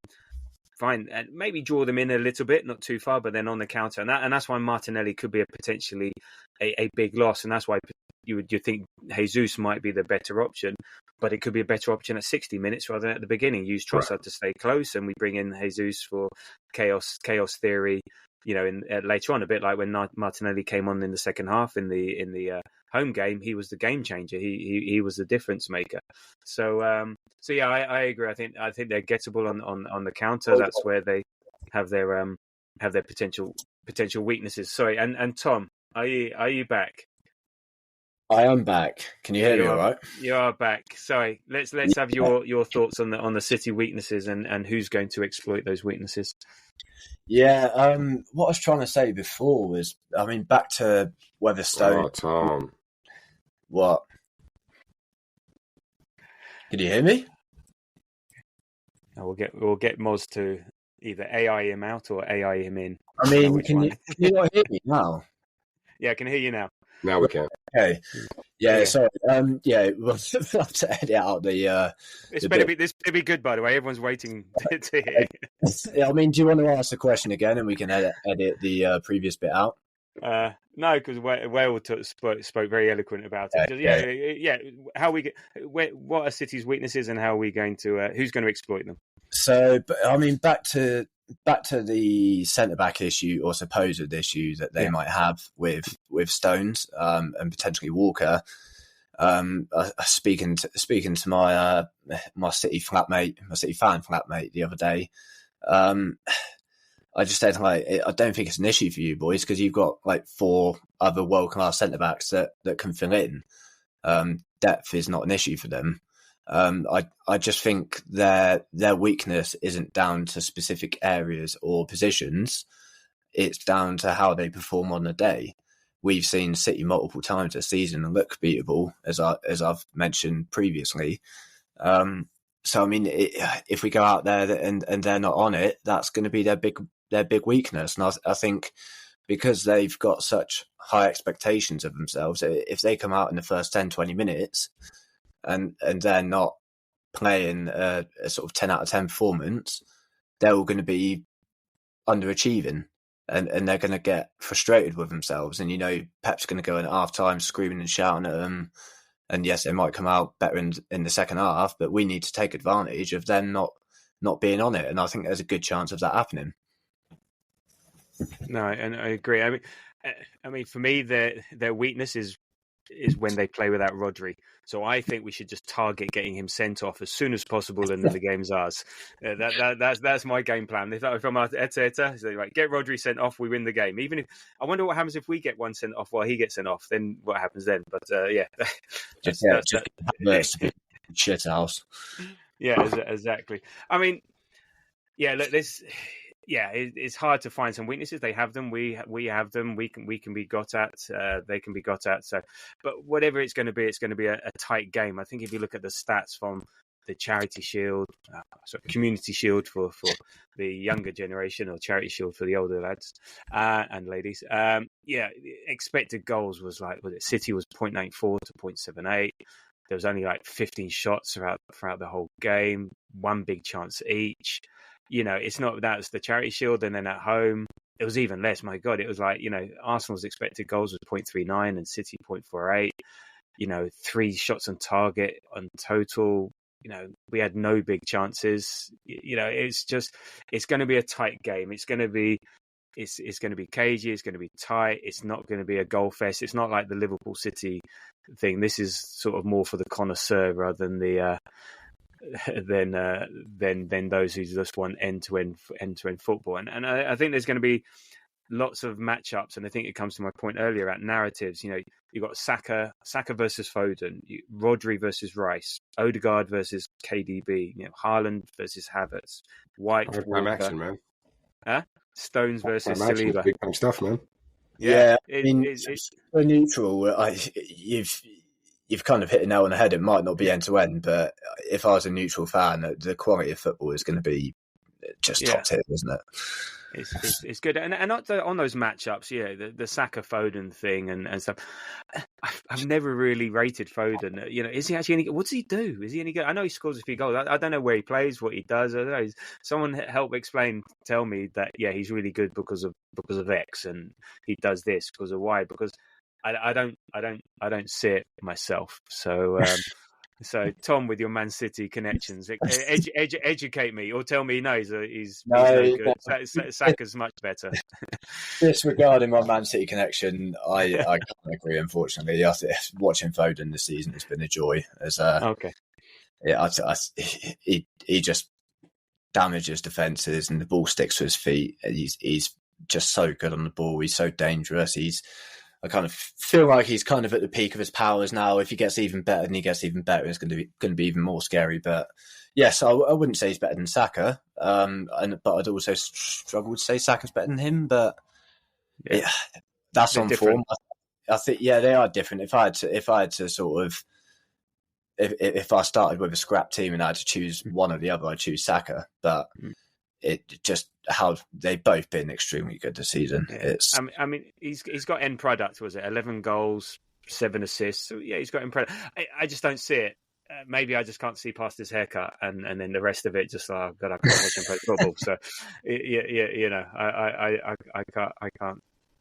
Speaker 1: fine, and maybe draw them in a little bit, not too far, but then on the counter, and that's why Martinelli could be potentially a big loss, and that's why you think Jesus might be the better option. But it could be a better option at 60 minutes rather than at the beginning. Use Trossard to stay close, and we bring in Jesus for chaos theory. You know, later on, a bit like when Martinelli came on in the second half in the home game, he was the game changer. He was the difference maker. So yeah, I agree. I think they're gettable on the counter. That's where they have their potential weaknesses. Sorry, and Tom, are you back?
Speaker 4: I am back. Can you hear me all right?
Speaker 1: You are back. Sorry. Let's have your thoughts on the City weaknesses and who's going to exploit those weaknesses.
Speaker 4: Yeah, what I was trying to say before was, I mean, back to Weatherstone.
Speaker 2: Oh, Tom.
Speaker 4: What? Can you hear me?
Speaker 1: We'll get Moz to either AI him out or AI him in.
Speaker 4: I mean, can you not hear me now?
Speaker 1: Yeah, I can hear you now.
Speaker 2: Now we can.
Speaker 4: Okay. Yeah, sorry. Yeah, we'll have to edit out the...
Speaker 1: This better be good, by the way. Everyone's waiting to hear.
Speaker 4: Yeah, I mean, do you want to ask the question again and we can edit the previous bit out?
Speaker 1: No, because Wales spoke very eloquent about it. Yeah. How what are City's weaknesses and how are we going to... who's going to exploit them?
Speaker 4: So, I mean, back to the centre-back issue or supposed issue that they might have with Stones and potentially Walker. Speaking to my City fan flatmate the other day, I just said, like, I don't think it's an issue for you boys because you've got like 4 other world-class centre-backs that can fill in. Depth is not an issue for them. I just think their weakness isn't down to specific areas or positions. It's down to how they perform on the day. We've seen City multiple times this season and look beatable, as I've mentioned previously. So I mean, if we go out there and they're not on it, that's going to be their big weakness. And I think because they've got such high expectations of themselves, if they come out in the first 10, 20 minutes and they're not playing a sort of 10 out of 10 performance, they're all going to be underachieving and they're going to get frustrated with themselves. And, you know, Pep's going to go in at half time screaming and shouting at them. And yes, they might come out better in the second half, but we need to take advantage of them not being on it. And I think there's a good chance of that happening.
Speaker 1: No, and I agree. I mean, for me, their weakness is when they play without Rodri. So I think we should just target getting him sent off as soon as possible, and then the game's ours. That's my game plan. If I'm Etihad, so like, get Rodri sent off, we win the game. Even if I wonder what happens if we get one sent off while he gets sent off, then what happens then? But
Speaker 4: shit house.
Speaker 1: Yeah, exactly. I mean, yeah, look, this. Yeah, it's hard to find some weaknesses. They have them. We have them. We can be got at. They can be got at. So, but whatever it's going to be a tight game. I think if you look at the stats from the Charity Shield, Community Shield for the younger generation, or Charity Shield for the older lads and ladies. Expected goals was like, City was 0.94 to 0.78. There was only like 15 shots throughout the whole game, one big chance each. It's not that it's the Charity Shield, and then at home it was even less. My God, it was like, Arsenal's expected goals was 0.39 and City 0.48. 3 shots on target on total. We had no big chances. It's going to be a tight game. It's going to be cagey. It's going to be tight. It's not going to be a goal fest. It's not like the Liverpool City thing. This is sort of more for the connoisseur rather than the than those who just want end to end football. And I think there's going to be lots of matchups, and I think it comes to my point earlier about narratives. You've got Saka versus Foden, Rodri versus Rice, Odegaard versus KDB, Haaland versus Havertz, White,
Speaker 2: Time action, man.
Speaker 1: Stones versus
Speaker 2: Action,
Speaker 1: Saliba.
Speaker 2: big time stuff, man.
Speaker 4: Yeah,
Speaker 1: it's
Speaker 4: for neutral, you've kind of hit a nail on the head. It might not be end to end, but if I was a neutral fan, the quality of football is going to be just top tier, isn't it?
Speaker 1: It's good, and not on those matchups. The Saka Foden thing and stuff. I've never really rated Foden. Is he actually any good? What does he do? Is he any good? I know he scores a few goals. I don't know where he plays, what he does. I don't know. Someone help tell me that he's really good because of X, and he does this because of Y. Because I don't see it myself. So. So, Tom, with your Man City connections, educate me or tell me he's no good. Saka's much better.
Speaker 4: Disregarding my Man City connection, I can't agree, unfortunately. Watching Foden this season has been a joy.
Speaker 1: Okay.
Speaker 4: Yeah, he just damages defences and the ball sticks to his feet. He's just so good on the ball. He's so dangerous. I kind of feel like he's kind of at the peak of his powers now. If he gets even better, it's going to be even more scary. But yes, I wouldn't say he's better than Saka. But I'd also struggle to say Saka's better than him. But that's on form. I think they are different. If I had to sort of, if I started with a scrap team and I had to choose one or the other, I'd choose Saka. But it just how they've both been extremely good this season. It's
Speaker 1: he's got end product. Was it 11 goals, 7 assists? So he's got end product. I just don't see it. Maybe I just can't see past his haircut, and then the rest of it just God, I can't watch him play football. So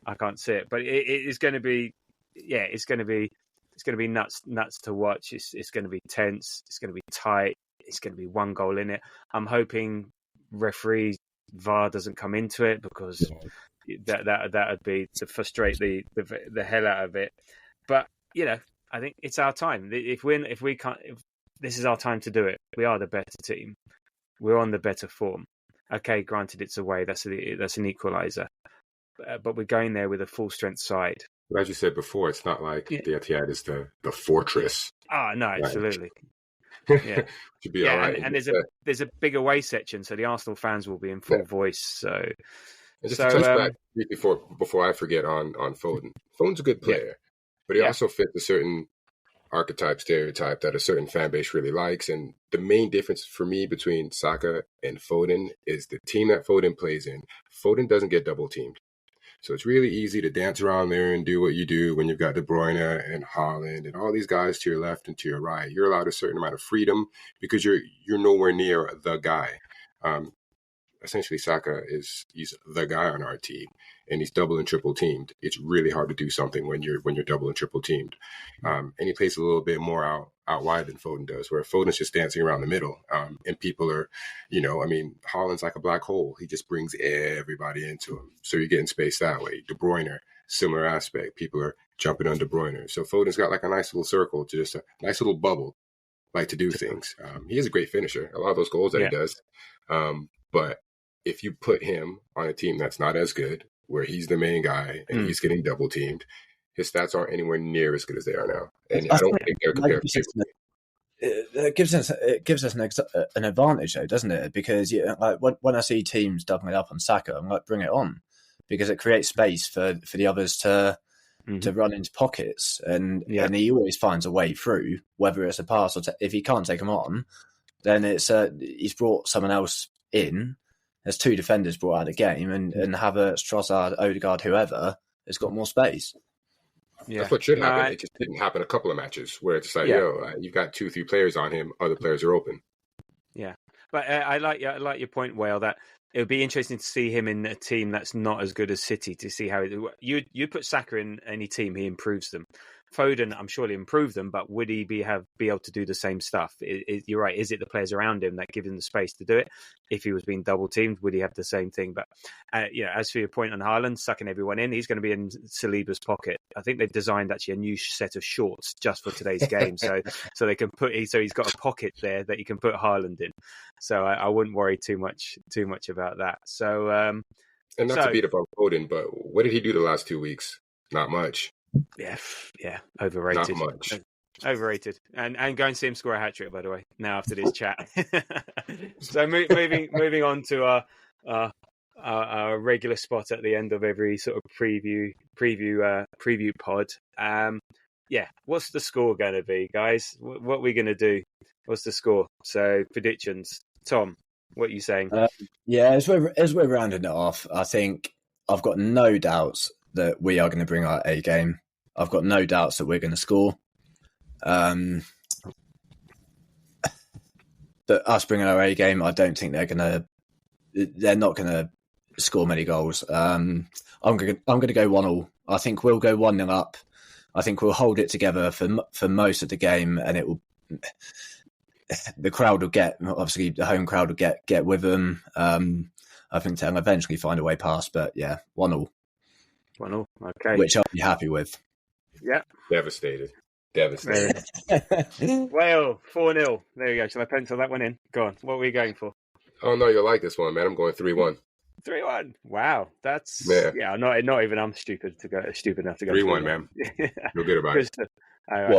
Speaker 1: I can't see it. But it's going to be it's going to be nuts to watch. It's going to be tense. It's going to be tight. It's going to be one goal in it. I'm hoping referee VAR doesn't come into it, because that would be to frustrate the hell out of it. But I think it's our time. If this is our time to do it, we are the better team. We're on the better form. Okay, granted it's away. That's an equaliser, but we're going there with a full strength side.
Speaker 2: But as you said before, it's not like the Etihad is the fortress.
Speaker 1: No, absolutely.
Speaker 2: Yeah, should be all right.
Speaker 1: And there's a big away section, so the Arsenal fans will be in full voice. So,
Speaker 2: and just to touch back before I forget on Foden. Foden's a good player, but he also fits a certain archetype, stereotype that a certain fan base really likes. And the main difference for me between Saka and Foden is the team that Foden plays in. Foden doesn't get double teamed. So it's really easy to dance around there and do what you do when you've got De Bruyne and Haaland and all these guys to your left and to your right. You're allowed a certain amount of freedom because you're nowhere near the guy. Essentially, Saka he's the guy on our team, and he's double and triple teamed. It's really hard to do something when you're double and triple teamed. And he plays a little bit more out wide than Foden does, where Foden's just dancing around the middle. And people are, Haaland's like a black hole. He just brings everybody into him. So you're getting space that way. De Bruyne, similar aspect. People are jumping on De Bruyne. So Foden's got like a nice little circle, to just a nice little bubble, like to do things. He is a great finisher. A lot of those goals that he does. But if you put him on a team that's not as good, where he's the main guy and he's getting double teamed, his stats aren't anywhere near as good as they are now. And I don't think they're compared to
Speaker 4: it gives us an advantage, though, doesn't it? Because like when I see teams doubling up on Saka, I'm like, bring it on, because it creates space for the others to run into pockets, and he always finds a way through, whether it's a pass or if he can't take them on, then it's he's brought someone else in. There's 2 defenders brought out of the game, and Havertz, Trossard, Odegaard, whoever has got more space.
Speaker 1: Yeah.
Speaker 2: That's what should happen. It just didn't happen a couple of matches where it's like, you've got 2-3 players on him, other players are open.
Speaker 1: Yeah, but I like your point, Whale, that it would be interesting to see him in a team that's not as good as City, to see how you put Saka in any team, he improves them. Foden, I'm sure he'll improve them, but would he be able to do the same stuff? You're right. Is it the players around him that give him the space to do it? If he was being double teamed, would he have the same thing? But as for your point on Haaland sucking everyone in, he's going to be in Saliba's pocket. I think they've designed actually a new set of shorts just for today's game, so they can so he's got a pocket there that you can put Haaland in. So I wouldn't worry too much about that. So
Speaker 2: and not to beat up on Foden, but what did he do the last 2 weeks? Not much.
Speaker 1: Yeah, overrated.
Speaker 2: Not much.
Speaker 1: Overrated. And go and see him score a hat-trick, by the way, now after this chat. So moving on to our regular spot at the end of every sort of preview pod. What's the score going to be, guys? What are we going to do? What's the score? So predictions. Tom, what are you saying?
Speaker 4: As we're rounding it off, I think I've got no doubts that we are going to bring our A game. I've got no doubts that we're going to score. That us bringing our A game, I don't think they're not going to score many goals. I'm going to go 1-1. I think we'll go 1-0 up. I think we'll hold it together for most of the game, and it will. The crowd will obviously the home crowd will get with them. I think they'll eventually find a way past, but 1-0.
Speaker 1: 1-0, okay.
Speaker 4: Which I'll be happy with.
Speaker 1: Yeah.
Speaker 2: Devastated.
Speaker 1: Well, 4-0. There you go. Shall I pencil that one in? Go on. What were you going for?
Speaker 2: Oh, no, you'll like this one, man. I'm going 3-1.
Speaker 1: 3-1. Wow. That's...
Speaker 2: Yeah.
Speaker 1: Not even I'm stupid enough to go
Speaker 2: 3-1, man. Feel good about it.
Speaker 1: I'm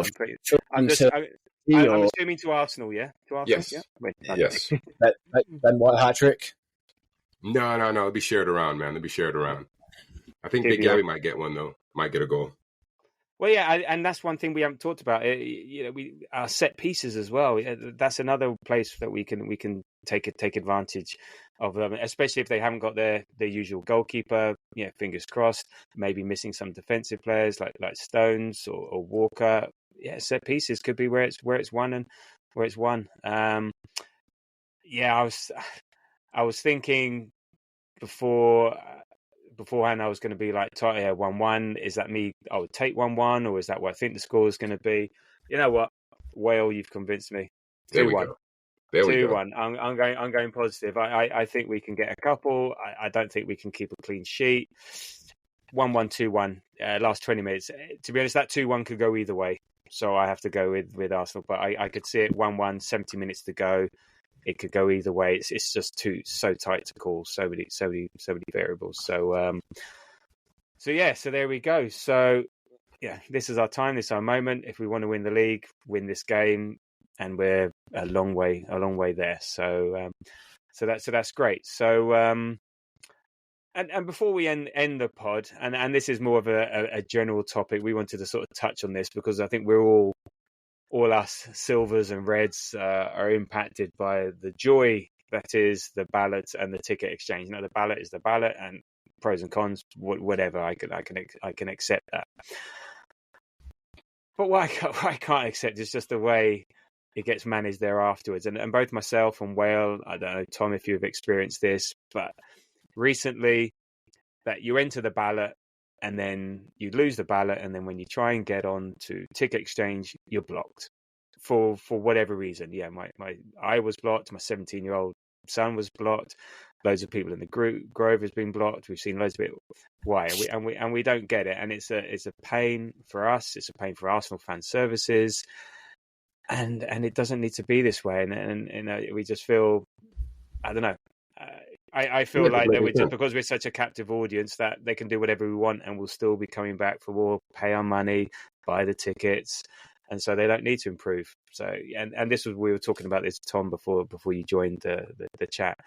Speaker 1: assuming to Arsenal, yeah? To Arsenal,
Speaker 2: yes.
Speaker 1: Yeah? Wait,
Speaker 2: yes.
Speaker 4: Ben White hat-trick?
Speaker 2: No. It'll be shared around, man. It'll be shared around. I think Big Gabby might get one, though. Might get a goal.
Speaker 1: Well, yeah, and that's one thing we haven't talked about. Our set pieces as well. That's another place that we can take advantage of them, especially if they haven't got their usual goalkeeper. Yeah, fingers crossed. Maybe missing some defensive players like Stones or Walker. Yeah, set pieces could be where it's won and where it's won. I was thinking beforehand I was going to be like 1-1. Is that me? I would take 1-1, or is that what I think the score is going to be? You know what, Whale, you've convinced me. 2-1. 2-1. I'm going positive. I think we can get a couple. I don't think we can keep a clean sheet. 1-1, 2-1. Last 20 minutes. To be honest, that 2-1 could go either way. So I have to go with Arsenal. But I could see it 1-1, 70 minutes to go. It could go either way. It's just so tight to call. So many variables. So there we go. So this is our time. This is our moment. If we want to win the league, win this game, and we're a long way there. So that's great. So and before we end the pod, and this is more of a general topic, we wanted to sort of touch on this because I think we're all us Silvers and Reds are impacted by the joy that is the ballot and the ticket exchange. Now, the ballot is the ballot, and pros and cons, whatever. I can accept that. But what I can't accept is just the way it gets managed there afterwards. And both myself and Whale, I don't know, Tom, if you've experienced this, but recently that you enter the ballot and then you lose the ballot, and then when you try and get on to ticket exchange, you're blocked for whatever reason. Yeah, I was blocked. My 17-year-old son was blocked. Loads of people in the Grove has been blocked. We've seen loads of it. Why? And we don't get it. And it's a pain for us. It's a pain for Arsenal fan services. And it doesn't need to be this way. And we just feel, I don't know. I feel like that because we're such a captive audience that they can do whatever we want and we'll still be coming back for more, pay our money, buy the tickets. And so they don't need to improve. So, and this was, we were talking about this, Tom, before you joined the chat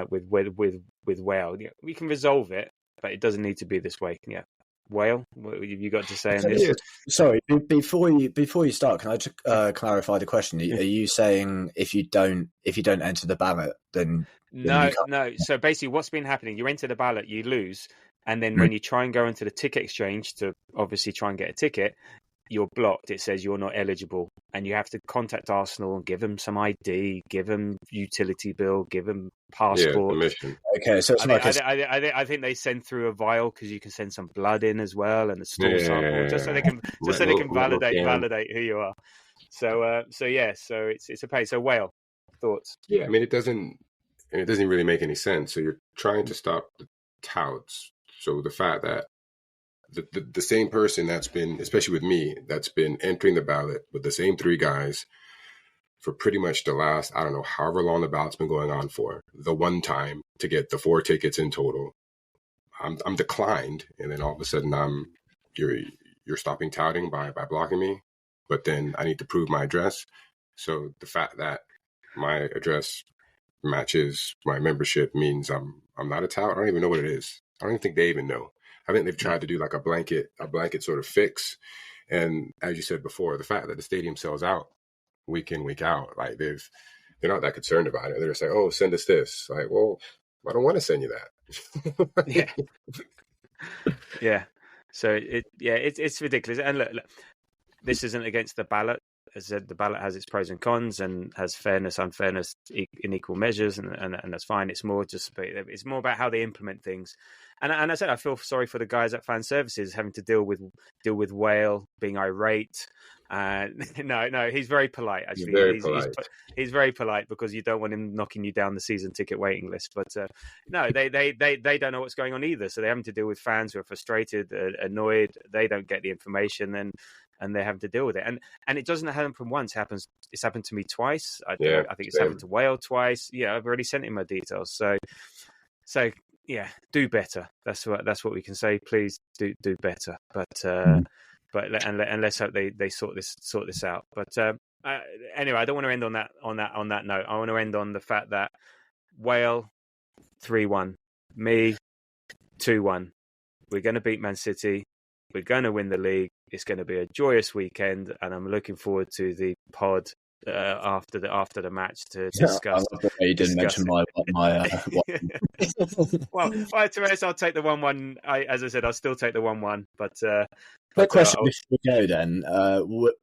Speaker 1: with Whale. Yeah, we can resolve it, but it doesn't need to be this way. Yeah. Whale, what have you got to say on this?
Speaker 2: Yeah.
Speaker 4: Sorry, before you start, can I just clarify the question? Are you saying if you don't enter the ballot, then
Speaker 1: No. So basically, what's been happening? You enter the ballot, you lose, and then when you try and go into the ticket exchange to obviously try and get a ticket, you're blocked. It says you're not eligible, and you have to contact Arsenal and give them some ID, give them utility bill, give them passport.
Speaker 2: Permission.
Speaker 4: Okay, so it's
Speaker 1: I think they send through a vial because you can send some blood in as well and a stool sample, just so they can validate who you are. So it's a pay. So Whale, thoughts?
Speaker 2: Yeah, I mean it doesn't really make any sense. So you're trying to stop the touts. So the fact that the same person that's been, especially with me, that's been entering the ballot with the same three guys for pretty much the last, I don't know, however long the ballot's been going on for, the one time to get the 4 tickets in total, I'm declined, and then all of a sudden you're stopping touting by blocking me, but then I need to prove my address. So the fact that my address matches my membership means I'm not a tout. I don't even know what it is. I don't even think they even know. I think they've tried to do like a blanket sort of fix. And as you said before, the fact that the stadium sells out week in, week out, like they're not that concerned about it. They're just like, oh, send us this. Like, well, I don't want to send you that.
Speaker 1: Yeah. So it's ridiculous. And look, this isn't against the ballot. As I said, the ballot has its pros and cons and has fairness, unfairness in equal measures, and that's fine. It's more about how they implement things. And I said I feel sorry for the guys at Fan Services having to deal with Whale being irate. No, he's very polite. Actually, he's very polite because you don't want him knocking you down the season ticket waiting list. But no, they don't know what's going on either. So they're having to deal with fans who are frustrated, annoyed. They don't get the information, and they're having to deal with it. And it doesn't happen from once. It's happened to me twice. I think it's happened to Whale twice. Yeah, I've already sent him my details. So yeah, do better. That's what we can say. Please do better. But let's hope they sort this out. But anyway, I don't want to end on that note. I want to end on the fact that Whale 3-1, me 2-1. We're going to beat Man City. We're going to win the league. It's going to be a joyous weekend, and I'm looking forward to the pod after the match to discuss.
Speaker 4: I love the way you didn't mention my
Speaker 1: Well, to be honest, I'll take the 1-1. As I said, I'll still take the 1-1.
Speaker 4: But question before we go then,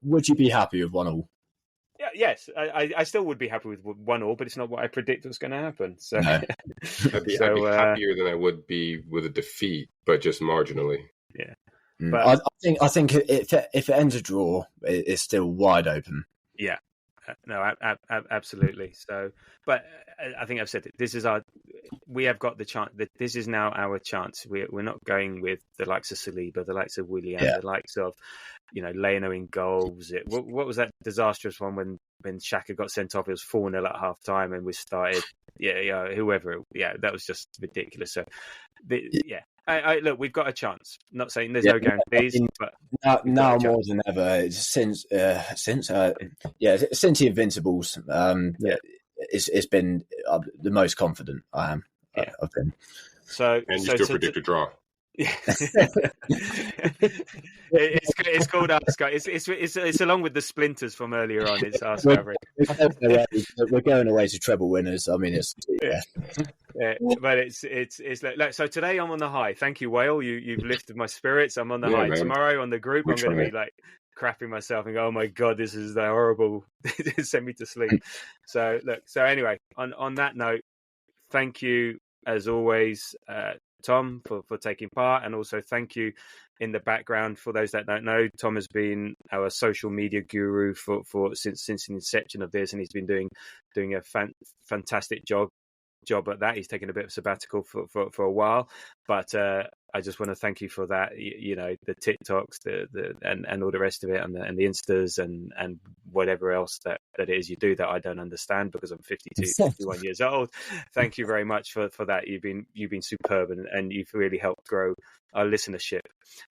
Speaker 4: would you be happy with 1-1?
Speaker 1: Yes, I still would be happy with 1-1, but it's not what I predict was going to happen. So
Speaker 2: no. I'd be happier than I would be with a defeat, but just marginally.
Speaker 1: Yeah.
Speaker 4: But I think if it ends a draw, it's still wide open.
Speaker 1: Yeah, no, absolutely. So, but I think I've said it. We have got the chance. This is now our chance. We're not going with the likes of Saliba, the likes of Willian, the likes of Leno in goals. What was that disastrous one when Saka got sent off? It was 4-0 at half time, and we started. Whoever. Yeah, that was just ridiculous. So, look, we've got a chance. Not saying there's no guarantees, but
Speaker 4: now more than ever, since the Invincibles, it's been the most confident I am. I've been.
Speaker 2: And you still predict a draw.
Speaker 1: Yeah. it's called Ask. It's along with the splinters from earlier on. It's Ask Average.
Speaker 4: We're going away to treble winners. I mean, it's
Speaker 1: but it's like so. Today I'm on the high. Thank you, Whale. You've lifted my spirits. I'm on the high. Man. Tomorrow on the group, I'm going to be like crapping myself and go, oh my god, this is the horrible. Send me to sleep. So anyway, on that note, thank you as always. Tom for taking part, and also thank you in the background for those that don't know. Tom has been our social media guru for since the inception of this, and he's been doing a fantastic job at that. He's taken a bit of sabbatical for a while, but I just want to thank you for that. The TikToks, and all the rest of it, and the Instas and whatever else that it is you do that I don't understand because I'm 51 years old. Thank you very much for that. You've been superb, and you've really helped grow our listenership.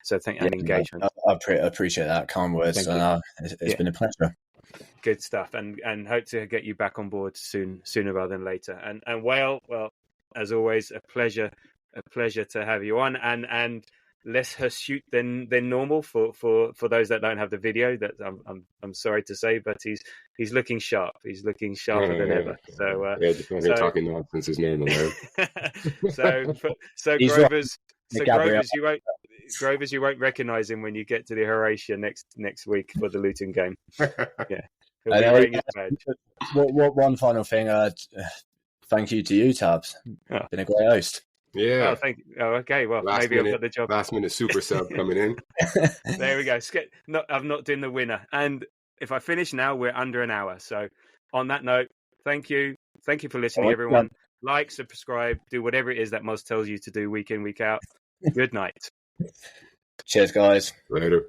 Speaker 1: So thank you and engagement.
Speaker 4: I appreciate that kind words. It's been a pleasure.
Speaker 1: Good stuff, and hope to get you back on board sooner rather than later. And Whale, well, as always, a pleasure to have you on. And less hirsute than normal for those that don't have the video. That I'm sorry to say, but he's looking sharp. He's looking sharper than ever. So
Speaker 2: just talking nonsense is normal, man.
Speaker 1: so Grovers, you won't recognise him when you get to the Horatia next week for the Luton game. Yeah, he'll be wearing his badge.
Speaker 4: What one final thing? Thank you to you, Tabs. Been a great host.
Speaker 2: Yeah.
Speaker 1: Oh, thank you. Oh, okay. Well, maybe I've got the job.
Speaker 2: Last minute super sub coming in.
Speaker 1: There we go. I'm not doing the winner. And if I finish now, we're under an hour. So on that note, thank you. Thank you for listening, everyone. Like, subscribe, do whatever it is that Moz tells you to do week in, week out. Good night.
Speaker 4: Cheers, guys.
Speaker 2: Later.